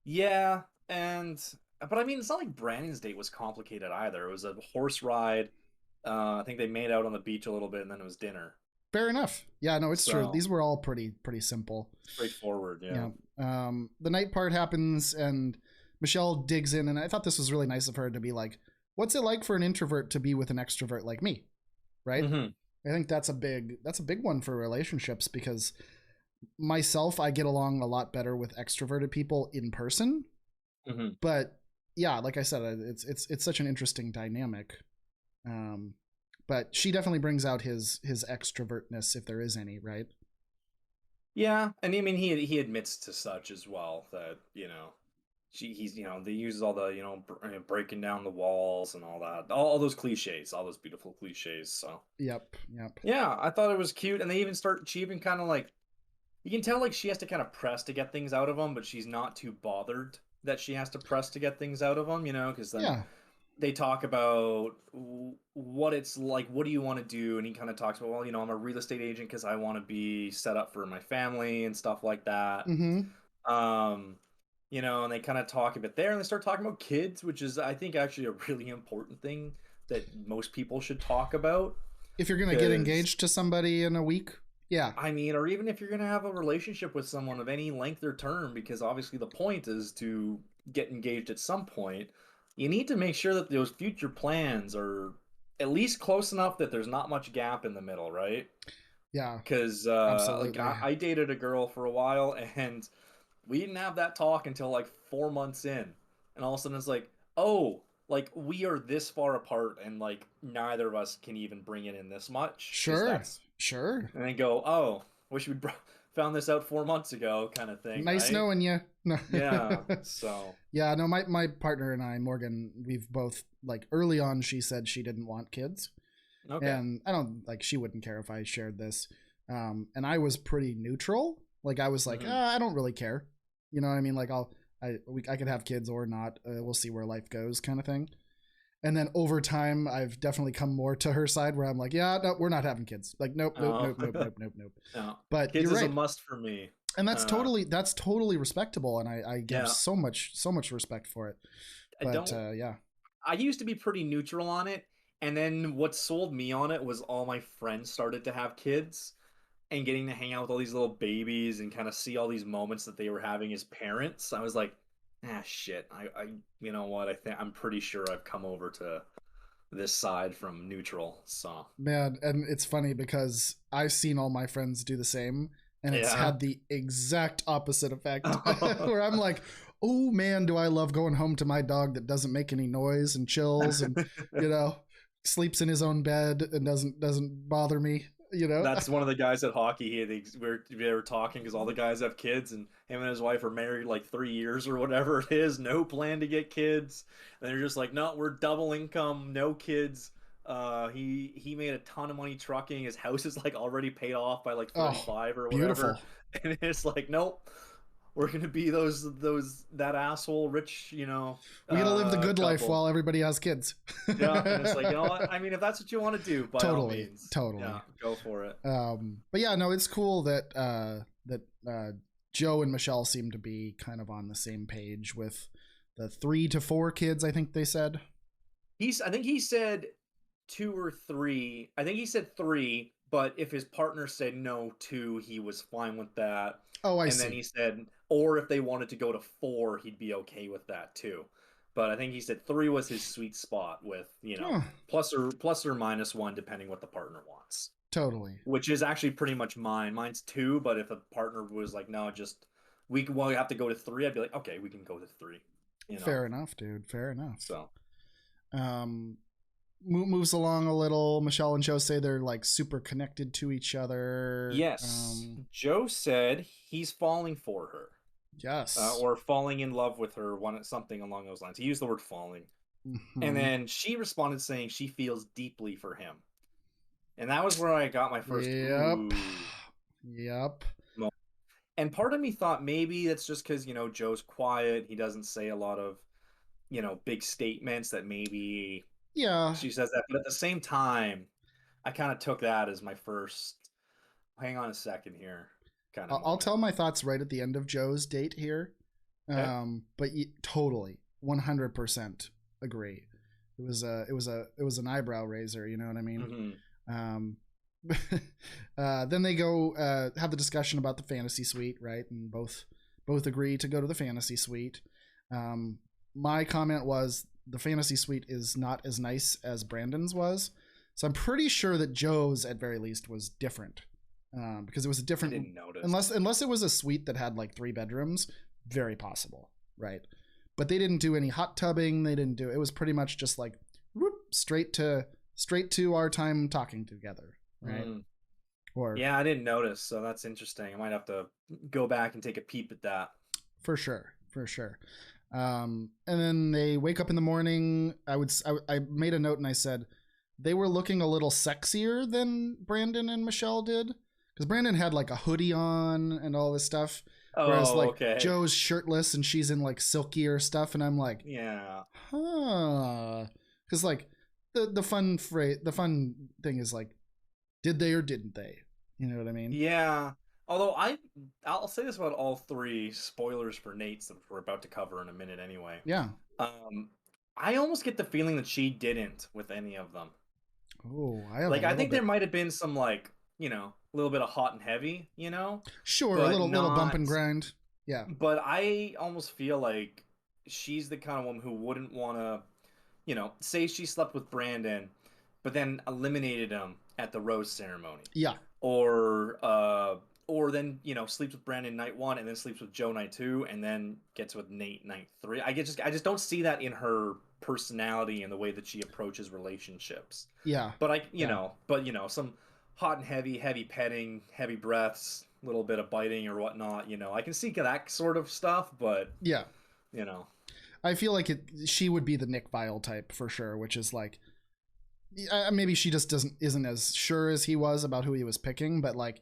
yeah, and but I mean it's not like Brandon's date was complicated either. It was a horse ride. I think they made out on the beach a little bit and then it was dinner. Fair enough. Yeah, no, it's true. So These were all pretty simple. straightforward, yeah. Yeah. The night part happens, and Michelle digs in, and I thought this was really nice of her to be like, what's it like for an introvert to be with an extrovert like me? Right. I think that's a big one for relationships, because myself, I get along a lot better with extroverted people in person. But yeah, like I said, it's such an interesting dynamic. But she definitely brings out his extrovertness, if there is any, right? Yeah, and I mean he admits to such as well, that he's they uses all the breaking down the walls and all that, all those cliches, all those beautiful cliches. So Yep. yeah, I thought it was cute, and they even she even kind of like, you can tell like she has to kind of press to get things out of him, but she's not too bothered that she has to press to get things out of him, because then Yeah. they talk about what it's like, what do you want to do, and he kind of talks about, well, I'm a real estate agent because I want to be set up for my family and stuff like that. And they kind of talk a bit there, and they start talking about kids, which is, I think, actually a really important thing that most people should talk about. If you're gonna get engaged to somebody in a week, yeah, I mean, or even if you're gonna have a relationship with someone of any length or term, because obviously the point is to get engaged at some point. You need to make sure that those future plans are at least close enough that there's not much gap in the middle, right? Yeah, Because absolutely. I dated a girl for a while, and we didn't have that talk until like 4 months in, and all of a sudden it's like, oh, like we are this far apart, and like neither of us can even bring it in this much. Sure. And then go, oh, wish we'd found this out 4 months ago, kind of thing. Nice right? knowing you. No. Yeah. So. Yeah, no, my partner and I, Morgan, we've both, like, early on, she said she didn't want kids. Okay. And I don't, like, she wouldn't care if I shared this. And I was pretty neutral. Like, I was like, I don't really care. You know what I mean? Like, I could have kids or not. We'll see where life goes, kind of thing. And then over time, I've definitely come more to her side, where I'm like, yeah, no, we're not having kids. Like, nope. No. But kids you're right. is a must for me. And that's totally respectable. And I give so much respect for it. But yeah. I used to be pretty neutral on it. And then what sold me on it was all my friends started to have kids, and getting to hang out with all these little babies and kind of see all these moments that they were having as parents. I was like, shit. I you know what? I'm pretty sure I've come over to this side from neutral. So man, and it's funny because I've seen all my friends do the same, and it's had the exact opposite effect. Where I'm like, oh man, do I love going home to my dog that doesn't make any noise and chills and sleeps in his own bed and doesn't bother me. That's one of the guys at hockey. We were talking because all the guys have kids, and him and his wife are married like 3 years or whatever it is. No plan to get kids, and they're just like, no, we're double income, no kids. He made a ton of money trucking. His house is like already paid off by like 35 or whatever. Beautiful. And it's like, nope, we're gonna be that asshole rich, we gotta live the good life while everybody has kids. Yeah, and it's like, what? I mean, if that's what you want to do, by all means, yeah, go for it. But yeah, no, it's cool that Joe and Michelle seem to be kind of on the same page with the 3 to 4 kids. I think they said. I think he said 2 or 3. I think he said 3, but if his partner said no 2, he was fine with that. Oh, I see. And then he said, or if they wanted to go to 4, he'd be okay with that too. But I think he said 3 was his sweet spot, with plus or minus 1 depending what the partner wants. Totally. Which is actually pretty much mine. Mine's 2, but if a partner was like, no, we have to go to 3, I'd be like, okay, we can go to 3. Fair enough, dude. Fair enough. So, moves along a little. Michelle and Joe say they're like super connected to each other. Yes. Joe said he's falling for her. Yes. Or falling in love with her, something along those lines. He used the word falling. Mm-hmm. And then she responded saying she feels deeply for him. And that was where I got my first Yep. And part of me thought maybe that's just because, Joe's quiet. He doesn't say a lot of, big statements, that maybe she says that. But at the same time, I kind of took that as my first, hang on a second here. I'll tell my thoughts right at the end of Joe's date here. Okay. But totally 100% agree. It was an eyebrow raiser, you know what I mean? Mm-hmm. Then they go have the discussion about the fantasy suite, right? And both agree to go to the fantasy suite. my comment was the fantasy suite is not as nice as Brandon's was. So I'm pretty sure that Joe's, at very least, was different, because it was a I different. didn't notice. Unless it was a suite that had like 3 bedrooms, very possible, right? But they didn't do any hot tubbing. They didn't do. It was pretty much just like whoop, straight to our time talking together, right? Or Yeah, I didn't notice, so that's interesting. I might have to go back and take a peep at that. for sure, for sure. And then they wake up in the morning. I made a note and I said they were looking a little sexier than Brandon and Michelle did, because Brandon had like a hoodie on and all this stuff, whereas Oh, like okay. Joe's shirtless and she's in like silkier stuff, and I'm like, Yeah. huh, because like the fun thing is like, did they or didn't they? You know what I mean? Yeah. Although I'll say this about all 3 spoilers for Nate's that we're about to cover in a minute anyway. Yeah. Um, I almost get the feeling that she didn't with any of them. Oh, I have a Like, I little think there bit. might have been some, like, a little bit of hot and heavy, Sure, a but little bump not. and grind. Yeah. But I almost feel like she's the kind of woman who wouldn't want to, say she slept with Brandon, but then eliminated him at the rose ceremony, Yeah. or then sleeps with Brandon night 1 and then sleeps with Joe night 2 and then gets with Nate night 3. I just don't see that in her personality and the way that she approaches relationships. Yeah. But some hot and heavy petting, heavy breaths, little bit of biting or whatnot. I can see that sort of stuff, but Yeah. you know, I feel like she would be the Nick Vile type for sure, which is like, maybe she just isn't as sure as he was about who he was picking, but like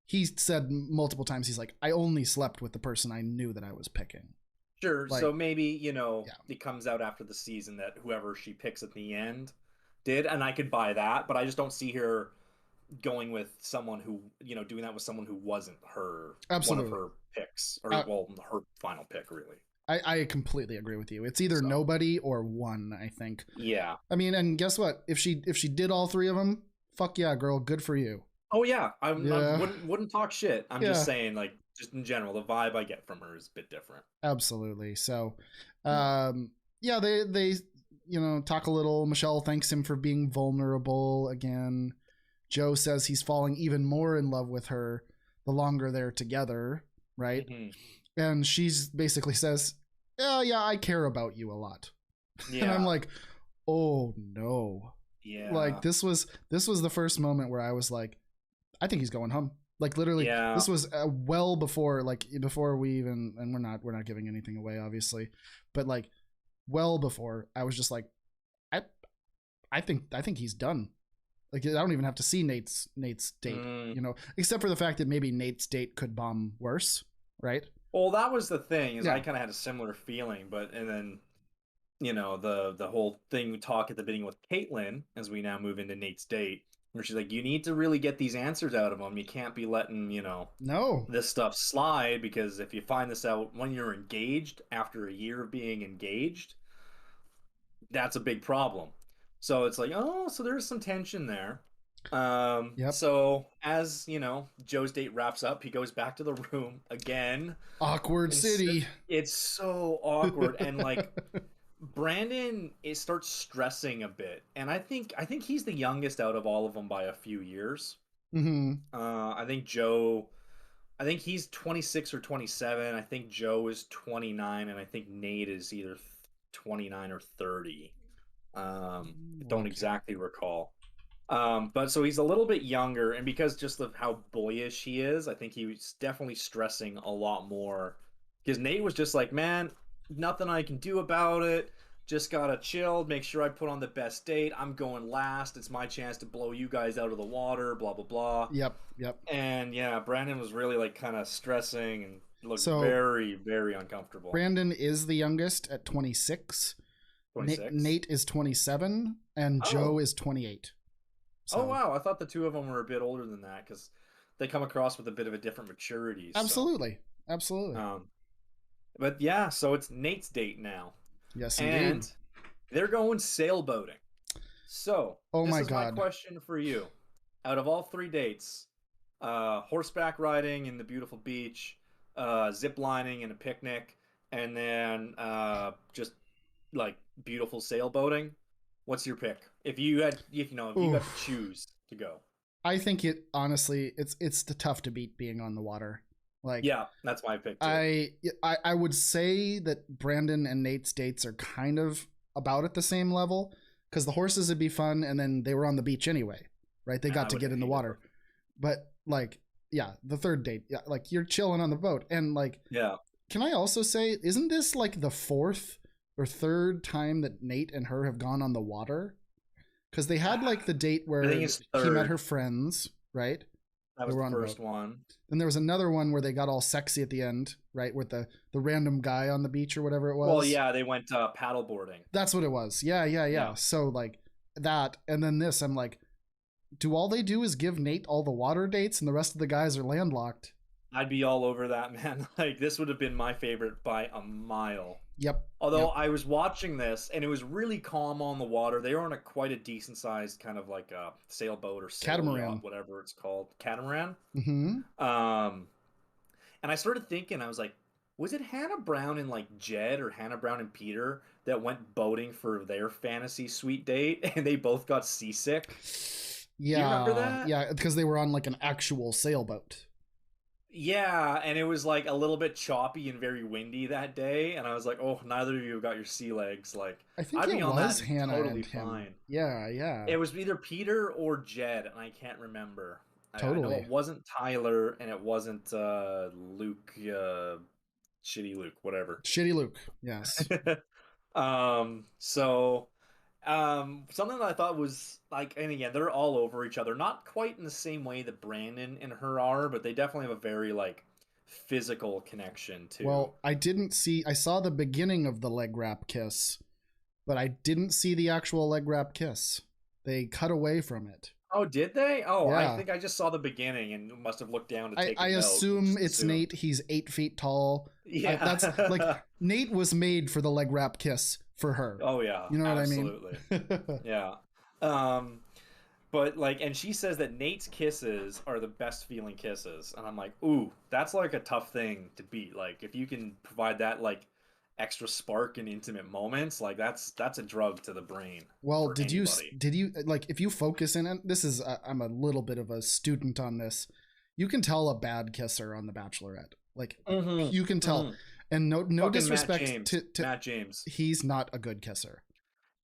he said multiple times, he's like, I only slept with the person I knew that I was picking. sure. Like, So maybe yeah. it comes out after the season that whoever she picks at the end did, and I could buy that, but I just don't see her going with someone who doing that with someone who wasn't her Absolutely. one of her picks, or her final pick really. I completely agree with you. It's either So, nobody or one, I think. yeah. I mean, and guess what? If she did all 3 of them, fuck yeah, girl, good for you. Oh yeah, I Yeah. wouldn't talk shit. I'm Yeah. just saying, like, just in general, the vibe I get from her is a bit different. Absolutely. So, yeah, they talk a little. Michelle thanks him for being vulnerable again. Joe says he's falling even more in love with her the longer they're together, right? Mm-hmm. And she's basically says, yeah, I care about you a lot. Yeah. And I'm like, oh no. Yeah. Like this was the first moment where I was like, I think he's going home. Like literally, Yeah. this was well before we even, and we're not giving anything away, obviously, but like well before, I was just like, I think he's done. Like I don't even have to see Nate's date, except for the fact that maybe Nate's date could bomb worse, right? Well, that was the thing, is Yeah. I kind of had a similar feeling, and then the whole thing we talk at the beginning with Caitlin as we now move into Nate's date, where she's like, you need to really get these answers out of him. You can't be letting No. this stuff slide, because if you find this out when you're engaged after a year of being engaged, that's a big problem. So it's like, oh, so there's some tension there. Yep. So as Joe's date wraps up, he goes back to the room again. Awkward city. It's so awkward, and like Brandon starts stressing a bit, and I think he's the youngest out of all of them by a few years. Mm-hmm. I think Joe, I think he's 26 or 27. I think Joe is 29, and I think Nate is either 29 or 30. I don't exactly recall. But so he's a little bit younger, and because just of how boyish he is, I think he was definitely stressing a lot more. Because Nate was just like, man, nothing I can do about it. Just gotta chill, make sure I put on the best date. I'm going last. It's my chance to blow you guys out of the water, blah, blah, blah. Yep. And yeah, Brandon was really like kind of stressing and looked So, very, very uncomfortable. Brandon is the youngest at 26. 26? Nate is 27, and Joe is 28. So, oh wow, I thought the two of them were a bit older than that, because they come across with a bit of a different maturity. Absolutely. But yeah, so it's Nate's date now. Yes, and indeed. They're going sailboating. So oh this my is God. my question for you. Out of all 3 dates, horseback riding in the beautiful beach, zip lining and a picnic, and then just like beautiful sailboating, what's your pick? If you got to Oof. choose to go. I think it honestly, it's tough to beat being on the water. Like Yeah, that's my pick too. I would say that Brandon and Nate's dates are kind of about at the same level because the horses would be fun, and then they were on the beach anyway, right? They Man, got I to would get have in the hated water, but like, yeah, the third date, yeah, like you're chilling on the boat, and like, Yeah. can I also say, isn't this like the fourth or third time that Nate and her have gone on the water? Because they had like the date I think where it's he met her third. friends, right? That They was were the on a boat. first one. Then there was another one where they got all sexy at the end, right? With the random guy on the beach or whatever it Well, was. yeah, they went paddle boarding. That's what it was. Yeah, yeah, yeah. Yeah. So like that, and then this, I'm like, do all they do is give Nate all the water dates, and the rest of the guys are landlocked? I'd be all over that, man. Like this would have been my favorite by a mile. Yep, Although yep. I was watching this and it was really calm on the water. They were on a quite a decent sized kind of like a sailboat or sail yacht, Catamaran. whatever it's called, catamaran. Mm-hmm. Um, and I started thinking, I was like, was it Hannah Brown and like Jed or Hannah Brown and Peter that went boating for their fantasy suite date and they both got seasick? Do you remember Yeah, that? yeah, because they were on like an actual sailboat. Yeah, and it was like a little bit choppy and very windy that day, and I was like, "Oh, neither of you have got your sea legs." Like, I think I'd it be on that was and Hannah totally and him. fine. Yeah, yeah, It was either Peter or Jed, and I can't remember. I know totally. it wasn't Tyler, and it wasn't Luke, shitty Luke, whatever. Shitty Luke. Yes. So something that I thought was like, and again, they're all over each other, not quite in the same way that Brandon and her are, but they definitely have a very like physical connection too. Well, I didn't see. I saw the beginning of the leg wrap kiss, but I didn't see the actual leg wrap kiss. They cut away from it. Oh, did they? Oh, I Yeah. think I just saw the beginning and must have looked down to I, take a I note and assume just it's assumed. Nate. He's 8 feet tall. That's like Yeah. Nate was made for the leg wrap kiss for her. Oh yeah, You know what I mean? absolutely. Yeah. Um, but like, and she says that Nate's kisses are the best feeling kisses, and I'm like, ooh, that's like a tough thing to beat. Like, if you can provide that like extra spark in intimate moments, like that's a drug to the brain Well, for anybody. did you like if you focus in it? This is I'm a little bit of a student on this. You can tell a bad kisser on The Bachelorette. Like Mm-hmm. you can tell, Mm-hmm. and no Fucking Matt disrespect James. to Matt James. he's not a good kisser.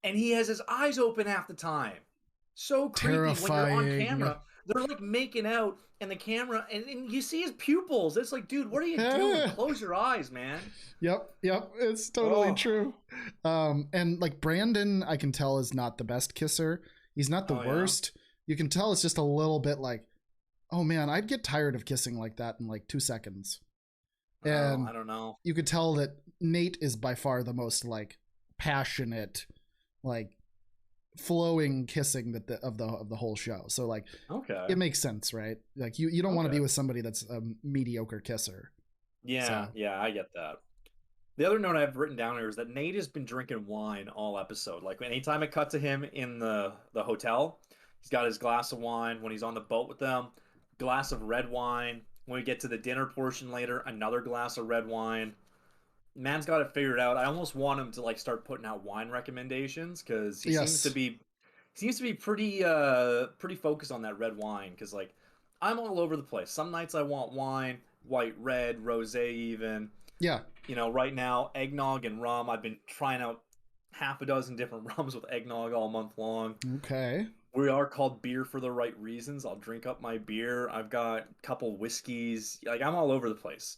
And he has his eyes open half the time. So creepy when you're on Terrifying. camera. They're like making out, and the camera, and you see his pupils. It's like, dude, what are you doing? Close your eyes, man. Yep, yep, it's totally Oh, true. And like Brandon, I can tell is not the best kisser. He's not the oh yeah. worst. You can tell it's just a little bit like, oh man, I'd get tired of kissing like that in like 2 seconds. Oh, And I don't know. you could tell that Nate is by far the most like passionate, like flowing kissing of the whole show. So like Okay. it makes sense, right? Like you don't want to Okay. be with somebody that's a mediocre kisser. Yeah, So yeah, I get that. The other note I've written down here is that Nate has been drinking wine all episode. Like anytime it cut to him in the hotel, he's got his glass of wine. When he's on the boat with them, glass of red wine. When we get to the dinner portion later, another glass of red wine. Man's got it figured out. I almost want him to like start putting out wine recommendations because yes, he seems to be pretty focused on that red wine because like I'm all over the place. Some nights I want wine, white, red, rosé even. yeah, You know, right now eggnog and rum. I've been trying out half a dozen different rums with eggnog all month long. okay. We are called beer for the right reasons. I'll drink up my beer. I've got a couple whiskeys. Like I'm all over the place.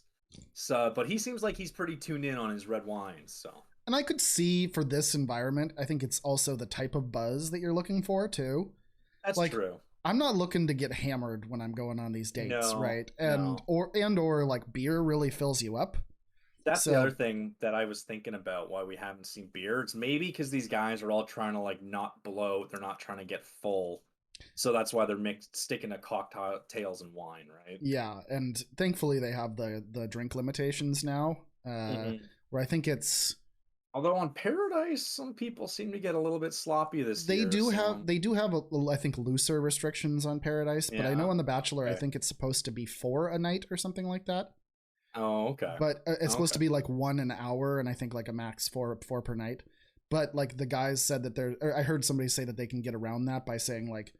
So, but he seems like he's pretty tuned in on his red wines. So, And I could see for this environment, I think it's also the type of buzz that you're looking for too. that's Like true. I'm not looking to get hammered when I'm going on these dates, No, right? no. And or like beer really fills you up. That's the other So thing that I was thinking about why we haven't seen beer. It's maybe because these guys are all trying to like not bloat. They're not trying to get full. So that's why they're sticking to cocktails and wine, right? yeah, and thankfully they have the drink limitations now, Hmm. where I think it's Although on Paradise, some people seem to get a little bit sloppy this they year. do So have they do have I think looser restrictions on Paradise, but I yeah. know on The Bachelor I Okay. think it's supposed to be 4 a night or something like that. Oh, okay. But it's supposed Okay. to be like 1 an hour, and I think like a max four per night. But like the guys said that I heard somebody say that they can get around that by saying like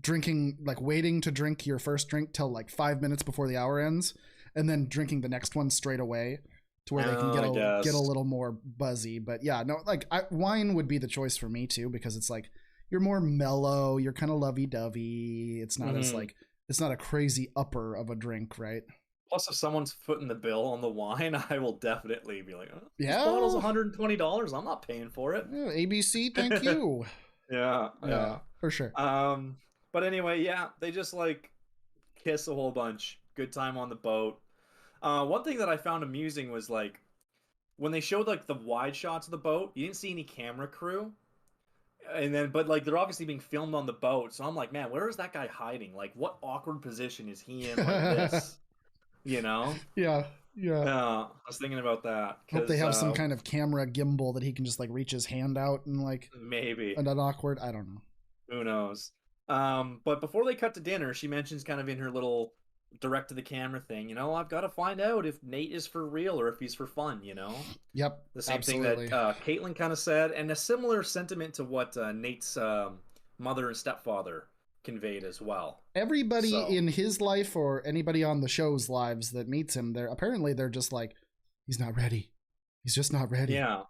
drinking, like waiting to drink your first drink till like 5 minutes before the hour ends, and then drinking the next one straight away to where they can get a little more buzzy. But yeah, no, like wine would be the choice for me too, because it's like you're more mellow, you're kind of lovey-dovey. It's not as like, it's not a crazy upper of a drink, right? Plus, if someone's footing the bill on the wine, I will definitely be like, oh, yeah, this bottle's $120. I'm not paying for it. Yeah, ABC, thank you. yeah, for sure. But anyway, yeah, they just like kiss a whole bunch. Good time on the boat. One thing that I found amusing was like when they showed like the wide shots of the boat, you didn't see any camera crew. And then, but like they're obviously being filmed on the boat, so I'm like, man, where is that guy hiding? Like, what awkward position is he in like this? You know? Yeah. I was thinking about that. Hope they have some kind of camera gimbal that he can just like reach his hand out and like maybe and not awkward. I don't know. Who knows? But before they cut to dinner, she mentions kind of in her little direct to the camera thing, you know, I've got to find out if Nate is for real or if he's for fun, you know? Yep. The same absolutely. thing that Caitlin kind of said, and a similar sentiment to what Nate's mother and stepfather conveyed as well. Everybody in his life or anybody on the show's lives that meets him, they're just like, he's not ready. He's just not ready. Yeah.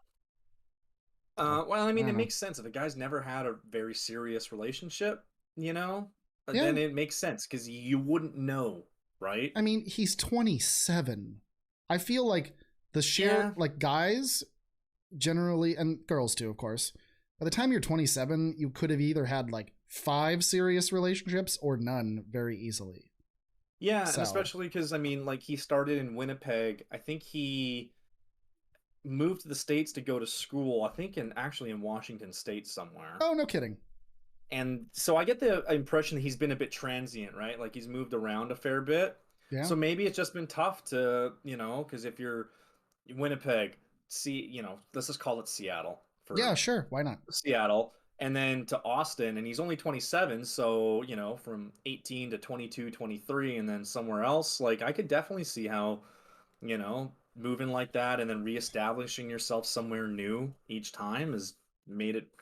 Well, I mean, it makes sense. If a guy's never had a very serious relationship, you know, then it makes sense because you wouldn't know, right? I mean, he's 27. I feel like like guys generally, and girls too, of course, by the time you're 27, you could have either had like 5 serious relationships or none very easily. Yeah, and especially because, I mean, like he started in Winnipeg. I think he moved to the States to go to school, I think actually in Washington State somewhere. Oh, no kidding. And so I get the impression that he's been a bit transient, right? Like he's moved around a fair bit. Yeah. So maybe it's just been tough to, you know, because if you're Winnipeg, you know, let's just call it Seattle. Yeah, sure. Why not? Seattle. And then to Austin, and he's only 27. So, you know, from 18 to 22, 23, and then somewhere else, like I could definitely see how, you know, moving like that and then reestablishing yourself somewhere new each time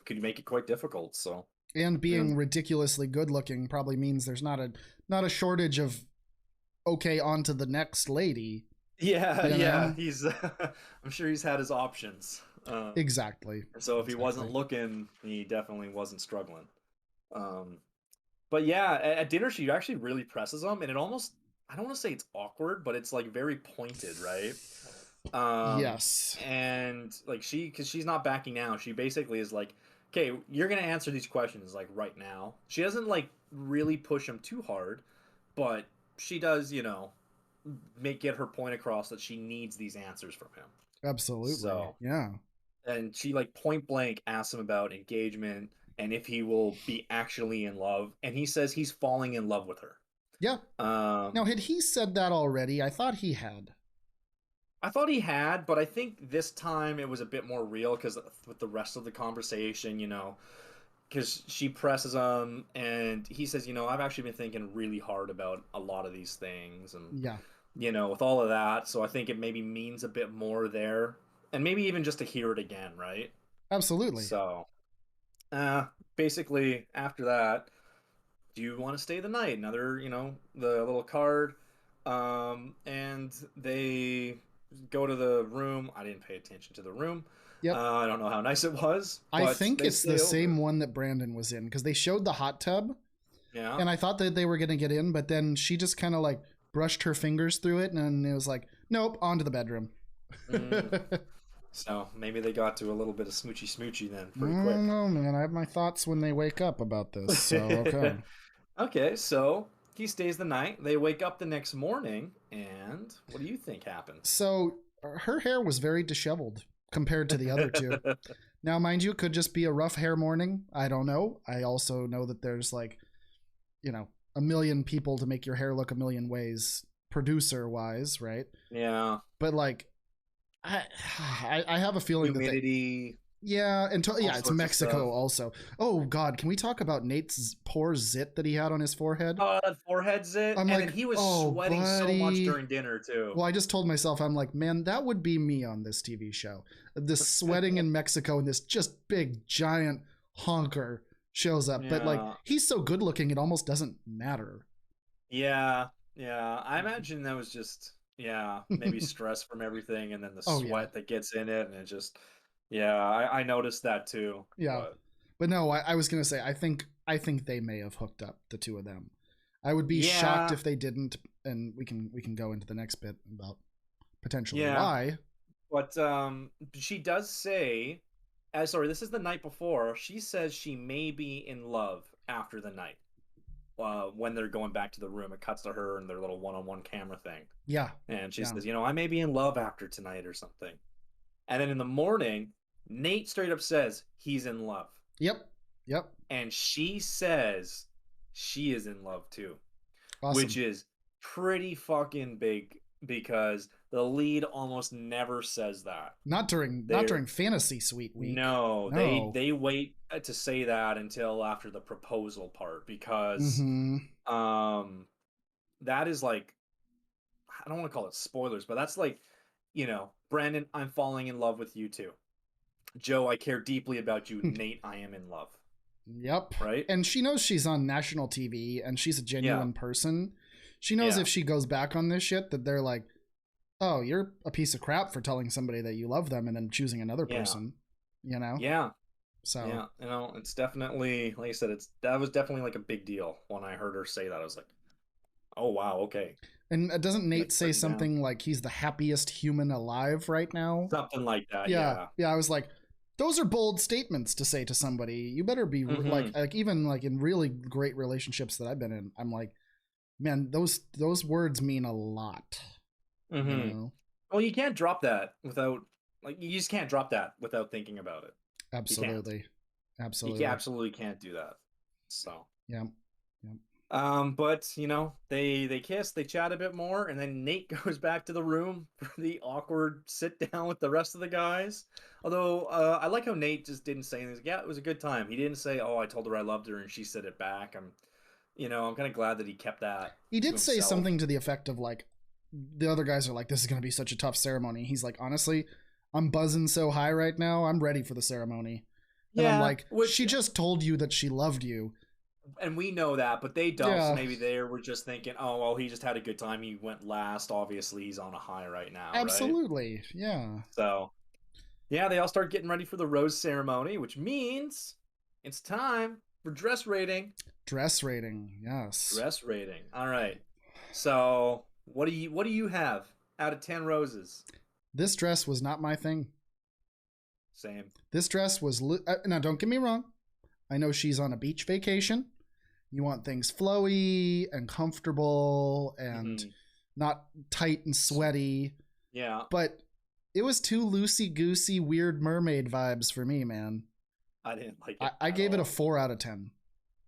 could make it quite difficult. So. And being ridiculously good looking probably means there's not a shortage of okay, on to the next lady. Yeah, you know? He's I'm sure he's had his options. Exactly. So if he wasn't looking, he definitely wasn't struggling. But yeah, at dinner she actually really presses him, and it almost, I don't want to say it's awkward, but it's like very pointed, right? Yes. And like because she's not backing down. She basically is like, okay, you're gonna answer these questions like right now. She doesn't like really push him too hard, but she does, you know, get her point across that she needs these answers from him. Absolutely. So yeah. And she like point blank asks him about engagement and if he will be actually in love, and he says he's falling in love with her. Yeah. Now, had he said that already? I thought he had. But I think this time it was a bit more real because with the rest of the conversation, you know, because she presses him and he says, you know, I've actually been thinking really hard about a lot of these things, and you know, with all of that, so I think it maybe means a bit more there, and maybe even just to hear it again, right? Absolutely. So, basically after that, do you want to stay the night? Another, you know, the little card, and they go to the room. I didn't pay attention to the room. Yep. I don't know how nice it was. I think it's the same one that Brandon was in, because they showed the hot tub. Yeah. And I thought that they were going to get in, but then she just kind of like brushed her fingers through it, and it was like, nope, on to the bedroom. So maybe they got to a little bit of smoochy then pretty quick. I don't know, man. I have my thoughts when they wake up about this. So, okay. Okay, so he stays the night. They wake up the next morning, and what do you think happened? So her hair was very disheveled compared to the other two. Now, mind you, it could just be a rough hair morning. I don't know. I also know that there's like, you know, a million people to make your hair look a million ways, producer wise, right? Yeah. But like, I have a feeling humidity. Yeah, and All yeah, it's sorts of stuff. Mexico also. Oh God, can we talk about Nate's poor zit that he had on his forehead? Oh, that forehead zit, I'm and then like, he was oh sweating so much buddy. during dinner too. Well, I just told myself, I'm like, man, that would be me on this TV show. This sweating in Mexico and this just big giant honker shows up, but like Yeah, he's so good looking, it almost doesn't matter. yeah, yeah. I imagine that was just maybe stress from everything, and then the Oh yeah, sweat that gets in it, and it just I noticed that too. yeah. But But no, I was gonna say I think they may have hooked up the two of them. I would be shocked yeah, if they didn't, and we can go into the next bit about potentially yeah. why. But she does say, sorry, this is the night before. She says she may be in love after the night. When they're going back to the room, it cuts to her and their little one-on-one camera thing, Yeah, and she yeah, says, I may be in love after tonight or something. And then in the morning, Nate straight up says he's in love, yep, yep. and she says she is in love too, which Awesome. is pretty fucking big because the lead almost never says that. Not during fantasy suite week. No, No. they wait to say that until after the proposal part because Mm-hmm. um that is like, I don't want to call it spoilers, but that's like, Brandon, I'm falling in love with you too. Joe, I care deeply about you. Nate, I am in love. Yep. Right? And she knows she's on national TV and she's a Yeah. genuine person. She knows Yeah. if she goes back on this shit that they're like, oh, you're a piece of crap for telling somebody that you love them and then choosing another Yeah. person, you know? Yeah. So, Yeah. It's definitely, like I said, that was definitely like a big deal when I heard her say that. I was like, "Oh wow, okay." and doesn't Nate That's say written down. something like he's the happiest human alive right now? Something like that, Yeah. yeah. Yeah. I was like, those are bold statements to say to somebody. You better be Mhm. like even like in really great relationships that I've been in, I'm like, man, those words mean a lot, you Mhm. know? Well, you can't drop that without, like, you just can't drop that without thinking about it. You can't. Absolutely. You Absolutely. absolutely can't do that. So, Yeah. Yeah. but they kiss, they chat a bit more, and then Nate goes back to the room for the awkward sit down with the rest of the guys. Although I like how Nate just didn't say anything. He's like, yeah, it was a good time. He didn't say, "Oh, I told her I loved her," and she said it back. I'm kind of glad that he kept that He to did say himself. something to the effect of like the other guys are like, this is gonna be such a tough ceremony. He's like, honestly, I'm buzzing so high right now, I'm ready for the ceremony. And I'm Yeah, like, which she just told you that she loved you. and we know that, but they don't. So Yeah. maybe they were just thinking, "Oh, well, he just had a good time. He went last. Obviously, he's on a high right now, right?" Absolutely. Yeah. So yeah, they all start getting ready for the rose ceremony, which means it's time for dress rating. Dress rating. Yes. Dress rating. All right. So what do you have out of 10 roses? This dress was not my thing. Same. This dress was now don't get me wrong. I know she's on a beach vacation. You want things flowy and comfortable and Hmm. not tight and sweaty, Yeah, but it was too loosey goosey, weird mermaid vibes for me, man. I didn't like I, it I at gave it a all. 4 out of 10.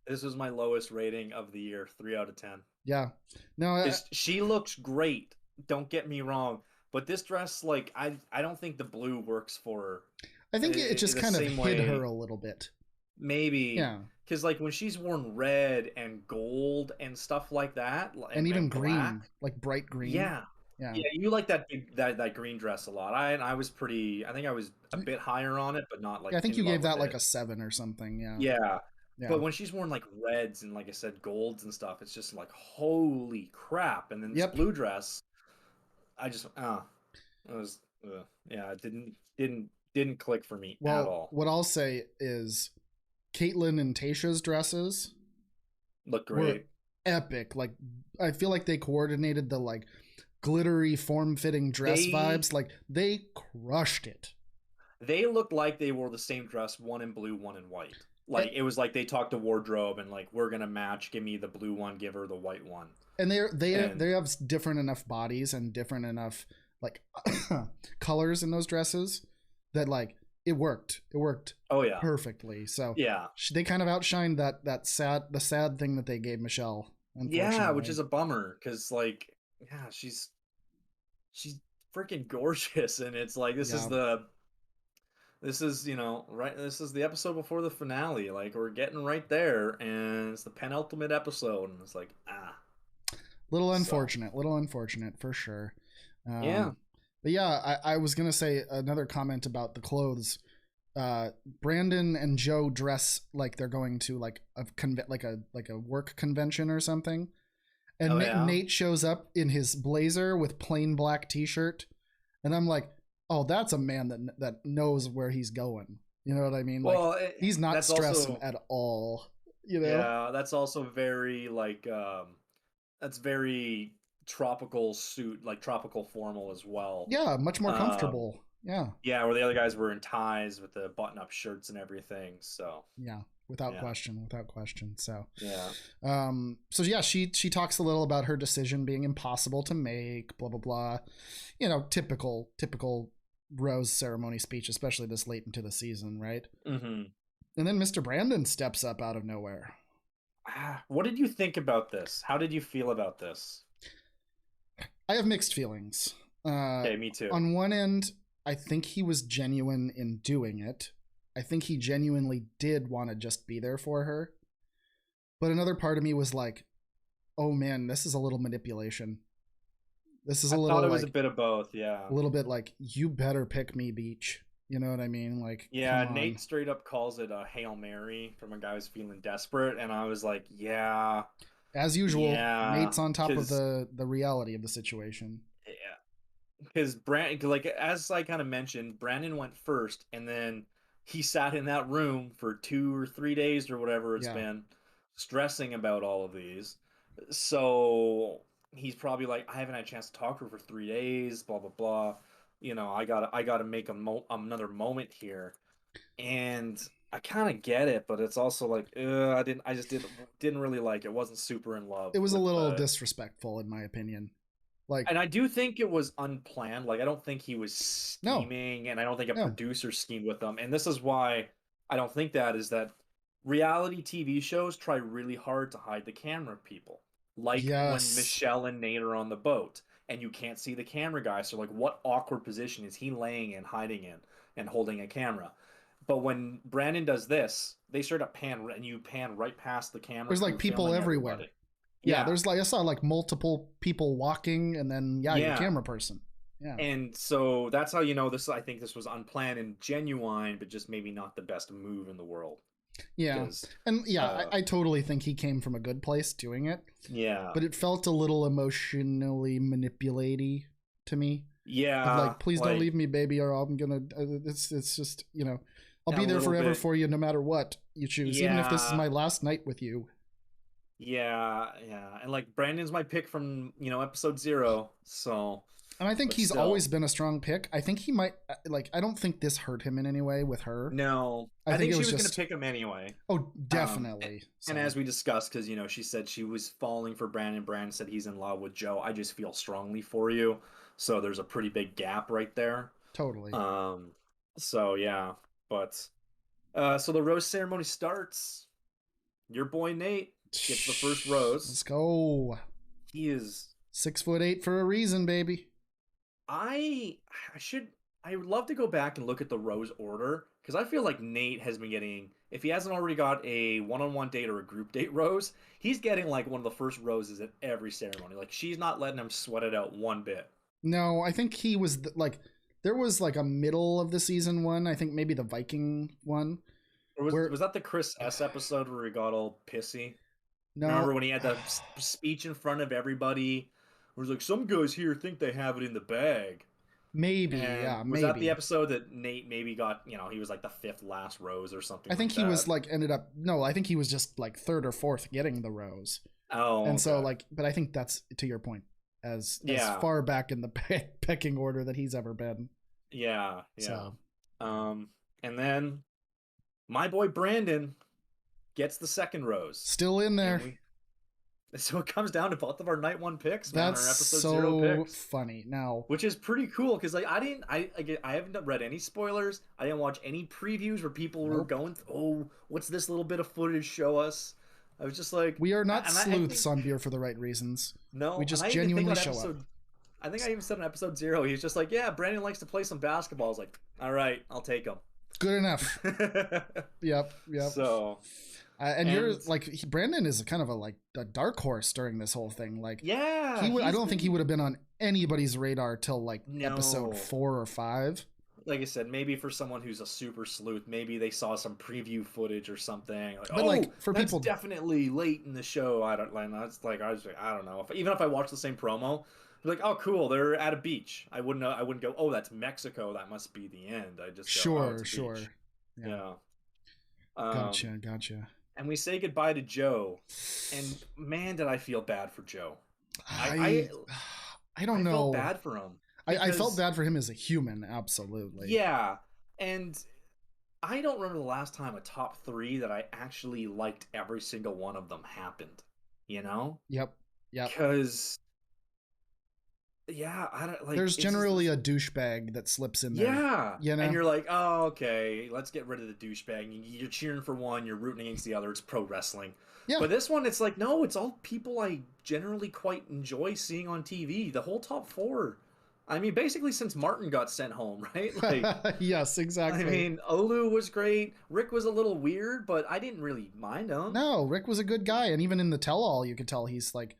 This was my lowest rating of the year, 3 out of 10. Yeah, no, Because she looks great. Don't get me wrong, but this dress, like, I don't think the blue works for her I think it just the kind of same hid her way. a little bit. Maybe Yeah, because like when she's worn red and gold and stuff like that, and even and green, black, like bright green. yeah, Yeah, yeah, you like that green dress a lot. I was pretty. I think I was a bit higher on it, but not yeah. like I think in you love gave with that like it. a 7 or something. Yeah, Yeah, yeah, but when she's worn like reds and like I said, golds and stuff, it's just like holy crap. And then this yep. blue dress, I just it was yeah, it didn't click for me at Well, all. what I'll say is Caitlyn and Tasha's dresses Look were great. epic. Like I feel like they coordinated the like glittery form-fitting dress They vibes. Like they crushed it. They looked like they wore the same dress, one in blue, one in white. And, Like it was like they talked to wardrobe and like we're gonna match. Give me the blue one, give her the white one. and they And have different enough bodies and different enough like colors in those dresses that like it worked. It worked oh yeah, perfectly. So yeah, they kind of outshined the sad thing that they gave Michelle, yeah, which unfortunately. is a bummer because like yeah, she's freaking gorgeous, and it's like Yeah. this is, right, this is the episode before the finale. Like, we're getting right there, and it's the penultimate episode, and it's like, ah. So, Little unfortunate for sure. yeah. But yeah, I was gonna say another comment about the clothes. Brandon and Joe dress like they're going to like a work convention or something, and Oh, yeah. Nate shows up in his blazer with plain black t-shirt, and I'm like, oh, that's a man that knows where he's going. You know what I mean? Like Well, he's not that's stressing also, at all. You know? yeah, that's also very, like, that's very tropical suit, like tropical formal as well. Yeah, much more Um, comfortable. Yeah, yeah, where the other guys were in ties with the button-up shirts and everything. So, yeah, without yeah, question, without question. So, yeah. so yeah, she talks a little about her decision being impossible to make, blah blah blah. You know, typical rose ceremony speech, especially this late into the season, right? Mm-hmm. And then Mr. Brandon steps up out of nowhere. What did you think about this? How did you feel about this? I have mixed feelings. Okay, me too. On one end, I think he was genuine in doing it. I think he genuinely did want to just be there for her. But another part of me was like, oh man, this is a little manipulation. This is I a thought little it was a like, bit of both, yeah. a little bit like, you better pick me, Beach. You know what I mean? Like, come Yeah, on. Nate straight up calls it a Hail Mary from a guy who's feeling desperate, and I was like, yeah, As usual, yeah, Nate's on top of because the reality of the situation. yeah, because Brandon, like as I kind of mentioned, Brandon went first, and then he sat in that room for 2 or 3 days or whatever it's Yeah. been, stressing about all of these. So he's probably like, I haven't had a chance to talk to her for 3 days, blah blah blah. I gotta make another moment here, and I kind of get it, but it's also like, I just didn't really like it. Wasn't super in love It was a with little the. disrespectful, in my opinion. Like, And I do think it was unplanned. Like, I don't think he was no, scheming, and I don't think a no. producer schemed with him. And this is why I don't think that is that reality TV shows try really hard to hide the camera people. Like when Yes. Michelle and Nate are on the boat, and you can't see the camera guy. So, like, what awkward position is he laying in, hiding in, and holding a camera? But when Brandon does this, they start to pan, and you pan right past the camera There's like crew people filming everywhere. everybody. Yeah, Yeah, there's like I saw like multiple people walking, and then yeah, your yeah. camera person. Yeah. And so that's how you know this. I think this was unplanned and genuine, but just maybe not the best move in the world. Yeah. Because, And yeah, uh, I totally think he came from a good place doing it, yeah, but it felt a little emotionally manipulating to me. Of yeah, like, please don't like leave me, baby, or I'm gonna. It's just I'll a be there little forever bit. for you, no matter what you choose, even if this is Yeah, my last night with you. yeah, yeah. And like Brandon's my pick from episode 0. So, And I think but he's still, always been a strong pick. I think he might like. I don't think this hurt him in any way with her. no, I I think think it she was was gonna just pick him anyway. oh, Um, definitely. and So as we discussed, because she said she was falling for Brandon. Brandon said he's in love with Joe. I just feel strongly for you. So there's a pretty big gap right there. totally. Um, so yeah, but so the rose ceremony starts. Your boy Nate gets the first Let's rose. go. He is 6'8" for a reason, baby. I I should I would love to go back and look at the rose order because I feel like Nate has been getting, if he hasn't already got a one-on-one date or a group date rose, he's getting like one of the first roses at every ceremony. Like she's not letting him sweat it out one bit. No, I think he was like there was like a middle of the season one. I think maybe the Viking one Or was where was that the Chris S episode where he got all pissy? no, Remember when he had the speech in front of everybody? Where he's like, "Some guys here think they have it in the bag." maybe, And yeah, was that the maybe. episode that Nate maybe got? He was like the fifth last rose or something I think like he was that. like ended up no, I think he was just like third or fourth getting the rose. Oh, And so okay. like but I think that's to your point as Yeah, far back in the pecking order that he's ever been. yeah, yeah. So, And then my boy Brandon gets the second rose, still in and there. we. So it comes down to both of our night one picks, man. That's Our episode 0 so picks. funny. Now, Which is pretty cool because like I haven't read any spoilers. I didn't watch any previews where people were nope. going, "Oh, what's this little bit of footage show us?" I was just like, We are not and I think sleuths on Beer for the Right reasons. We no, and just I even think genuinely on show up. episode, I think I even said on episode 0, he's just like, "Yeah, Brandon likes to play some basketball." I was like, "All right, I'll take him." Good enough. Yep. So, And you're like Brandon is kind of a dark horse during this whole thing. Like, yeah, I don't think he would have been on anybody's radar till like episode 4 or 5. Like I said, maybe for someone who's a super sleuth, maybe they saw some preview footage or something. Like, but like for that's people, definitely late in the show. I don't like. That's like I don't know. Even if I watch the same promo, I'm like, oh, cool, they're at a beach. I wouldn't know. I wouldn't go, oh, that's Mexico. That must be the end. I just go, oh, it's a beach. Yeah. Gotcha. And we say goodbye to Joe, and man, did I feel bad for Joe. I don't know. I felt bad for him. I felt bad for him as a human, absolutely. Yeah, and I don't remember the last time a top 3 that I actually liked every single one of them happened. You know? Yep. Because, yeah, I don't like. There's generally a douchebag that slips in there. Yeah, you know? And you're like, oh, okay, let's get rid of the douchebag. You're cheering for one, you're rooting against the other. It's pro wrestling. Yeah. But this one, it's like, no, it's all people I generally quite enjoy seeing on TV. The whole top 4. I mean, basically since Martin got sent home, right? Like, yes, exactly. I mean, Olu was great. Rick was a little weird, but I didn't really mind him. No, Rick was a good guy. And even in the tell-all, you could tell he's like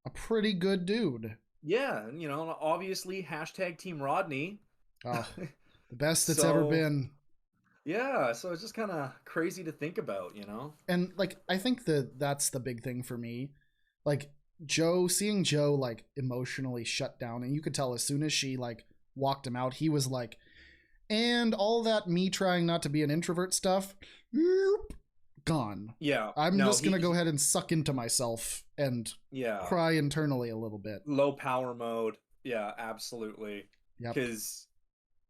a pretty good dude. Yeah, and obviously, #Team Rodney. Oh, the best that's ever been. Yeah, so it's just kind of crazy to think about, And, like, I think that's the big thing for me. Like, seeing Joe like emotionally shut down, and you could tell as soon as she like walked him out, he was like, and all that me trying not to be an introvert stuff, gone. Yeah, I'm just gonna go ahead and suck into myself and cry internally a little bit. Low power mode. Yeah, absolutely. Because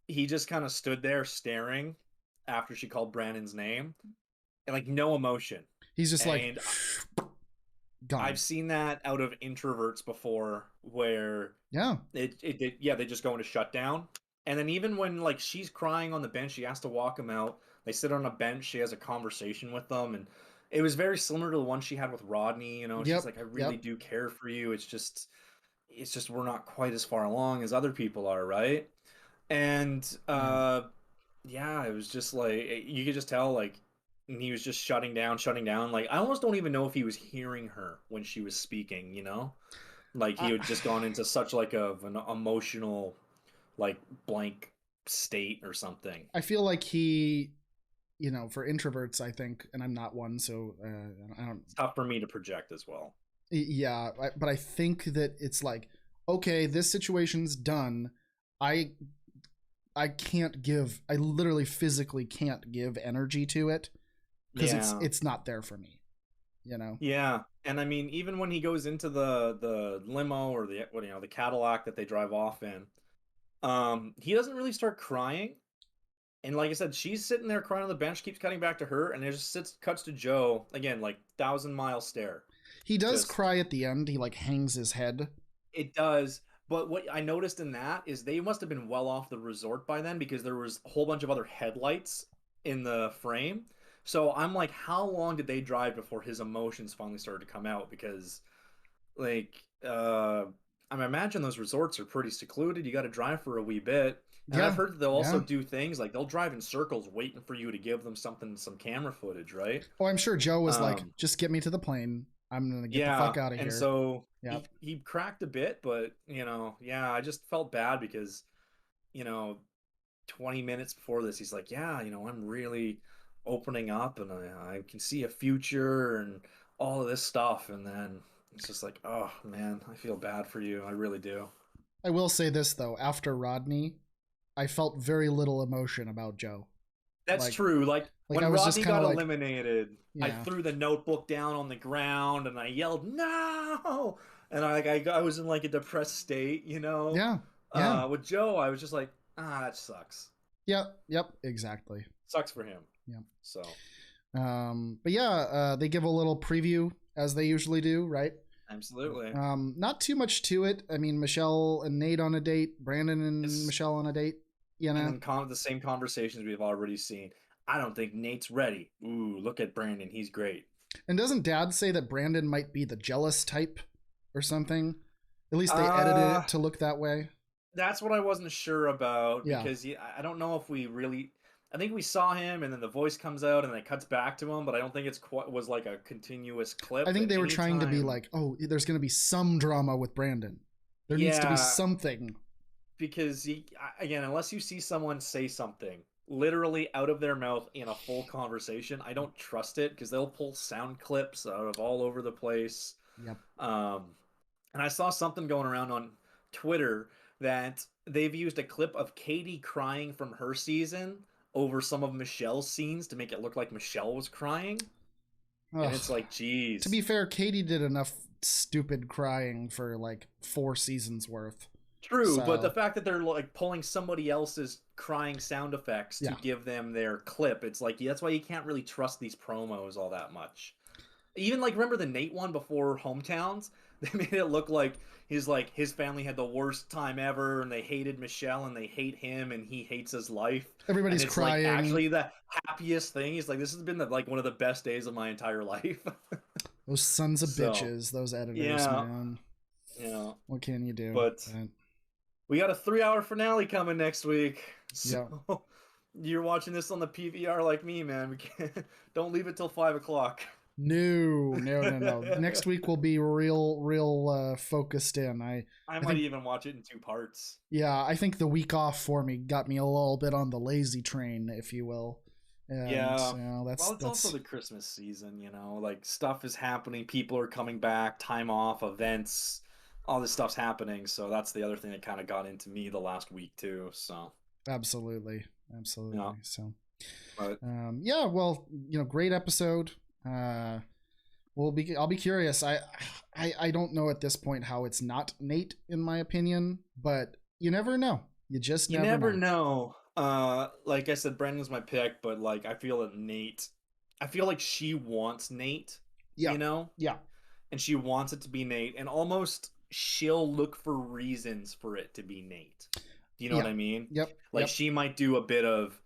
he just kind of stood there staring after she called Brandon's name, and like no emotion. He's just like gone. I've seen that out of introverts before, where they just go into shutdown. And then even when like she's crying on the bench, she has to walk him out. They sit on a bench. She has a conversation with them, and it was very similar to the one she had with Rodney. She's like, I really do care for you. It's just we're not quite as far along as other people are, right? And it was just like you could just tell like. And he was just shutting down. Like, I almost don't even know if he was hearing her when she was speaking, Like, he had just gone into such, like, an emotional, like, blank state or something. I feel like he, for introverts, I think, and I'm not one, so I don't... It's tough for me to project as well. Yeah, but I think that it's like, okay, this situation's done. I literally physically can't give energy to it. Because it's not there for me, Yeah, and I mean, even when he goes into the limo or the Cadillac that they drive off in, he doesn't really start crying. And like I said, she's sitting there crying on the bench, keeps cutting back to her, and it just cuts to Joe again, like 1,000-mile stare. He does cry at the end. He like hangs his head. It does. But what I noticed in that is they must have been well off the resort by then, because there was a whole bunch of other headlights in the frame. So I'm like, how long did they drive before his emotions finally started to come out? Because, like, I imagine those resorts are pretty secluded. You got to drive for a wee bit. And I've heard that they'll also do things like they'll drive in circles waiting for you to give them some camera footage, right? Oh, I'm sure Joe was like, just get me to the plane. I'm going to get the fuck out of here. And so he cracked a bit, but, I just felt bad because, 20 minutes before this, he's like, I'm really opening up and I can see a future and all of this stuff, and then it's just like, oh man, I feel bad for you. I really do. I will say this though, after Rodney, I felt very little emotion about Joe. That's true. Like when Rodney got eliminated, I threw the notebook down on the ground and I yelled no, and I was in like a depressed state, with Joe I was just like, that sucks. Yep, exactly. Sucks for him. Yeah. So, but they give a little preview as they usually do, right? Absolutely. Not too much to it. I mean, Michelle and Nate on a date, Brandon and Michelle on a date. And the same conversations we've already seen. I don't think Nate's ready. Ooh, look at Brandon. He's great. And doesn't Dad say that Brandon might be the jealous type or something? At least they edited it to look that way. That's what I wasn't sure about, because I don't know if we really... I think we saw him, and then the voice comes out, and then it cuts back to him. But I don't think it's quite was like a continuous clip. I think At they were any trying to be time. like, oh, there's going to be some drama with Brandon. There needs to be Yeah, something. because again, unless you see someone say something literally out of their mouth in a full conversation, I don't trust it because they'll pull sound clips out of all over the place. Yep. Um, and I saw something going around on Twitter that they've used a clip of Katie crying from her season over some of Michelle's scenes to make it look like Michelle was crying. And Ugh. it's like, geez. To be fair, Katie did enough stupid crying for like 4 seasons worth. True, So, but the fact that they're like pulling somebody else's crying sound effects to yeah. give them their clip, it's like that's why you can't really trust these promos all that much. Even like remember the Nate one before Hometowns? They made it look like his family had the worst time ever and they hated Michelle and they hate him and he hates his life. Everybody's And it's crying. like actually the happiest thing. He's like, this has been like one of the best days of my entire life. Those sons of So, bitches, those editors, yeah. man. Yeah. What can you do? But we got a 3-hour finale coming next week. So you're watching this on the PVR like me, man. We can't, don't leave it till 5 o'clock. No. Next week will be real focused in. I might think, even watch it in 2 parts. Yeah, I think the week off for me got me a little bit on the lazy train, if you will. And, yeah. That's also the Christmas season, like stuff is happening. People are coming back, time off, events, all this stuff's happening. So that's the other thing that kind of got into me the last week too. So absolutely. Yeah. So, but yeah, well, great episode. I'll be curious. I don't know at this point how it's not Nate, in my opinion, but you never know. You just never know. Like I said, Brandon's my pick, but like I feel like she wants Nate. Yeah. Yeah. And she wants it to be Nate, and almost she'll look for reasons for it to be Nate. Do you know what I mean? Yep. Like she might do a bit of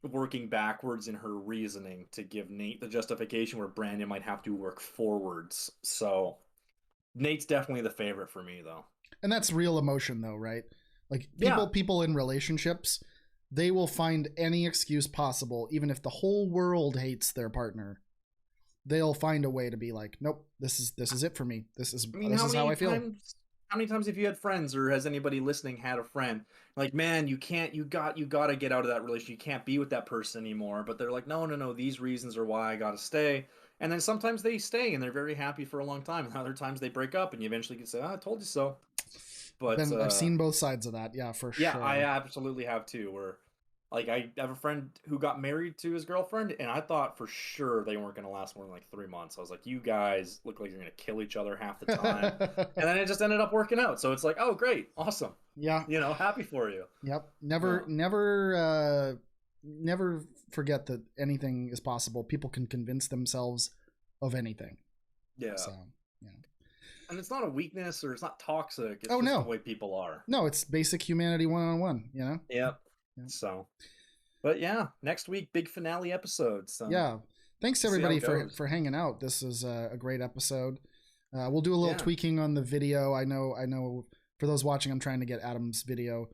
working backwards in her reasoning to give Nate the justification where Brandon might have to work forwards. So Nate's definitely the favorite for me, though. And that's real emotion, though, right? Like people in relationships, they will find any excuse possible, even if the whole world hates their partner. They'll find a way to be like, nope, this is it for me. This is how I feel. How many times have you had friends, or has anybody listening had a friend like, man, you got to get out of that relationship. You can't be with that person anymore. But they're like, no, these reasons are why I got to stay. And then sometimes they stay and they're very happy for a long time. And other times they break up and you eventually can say, I told you so. But then I've seen both sides of that. Yeah, for sure. Yeah, I absolutely have too. Where like I have a friend who got married to his girlfriend, and I thought for sure they weren't going to last more than like 3 months. I was like, you guys look like you're going to kill each other half the time. And then it just ended up working out. So it's like, oh, great. Awesome. Yeah. Happy for you. Yep. Never forget that anything is possible. People can convince themselves of anything. Yeah. So, yeah. And it's not a weakness or it's not toxic. It's just the way people are. No, it's basic humanity one-on-one, Yep. Yeah. So, but yeah, next week, big finale episode. So yeah. Thanks everybody for hanging out. This is a great episode. We'll do a little tweaking on the video. I know for those watching, I'm trying to get Adam's video.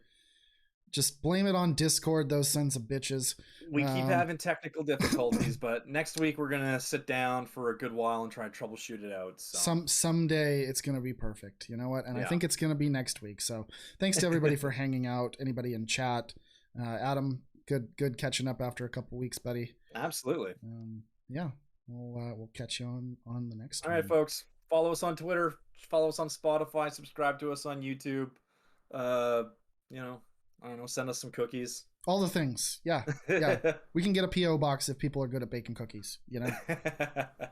Just blame it on Discord, those sons of bitches. We keep having technical difficulties, but next week we're gonna sit down for a good while and try and troubleshoot it out. So. Someday it's gonna be perfect. You know what? And I think it's gonna be next week. So thanks to everybody for hanging out. Anybody in chat, Adam, good catching up after a couple weeks, buddy. Absolutely. Yeah, we'll catch you on the next one. All right, folks. Follow us on Twitter. Follow us on Spotify. Subscribe to us on YouTube. I don't know, send us some cookies. All the things. Yeah. We can get a P.O. box if people are good at baking cookies,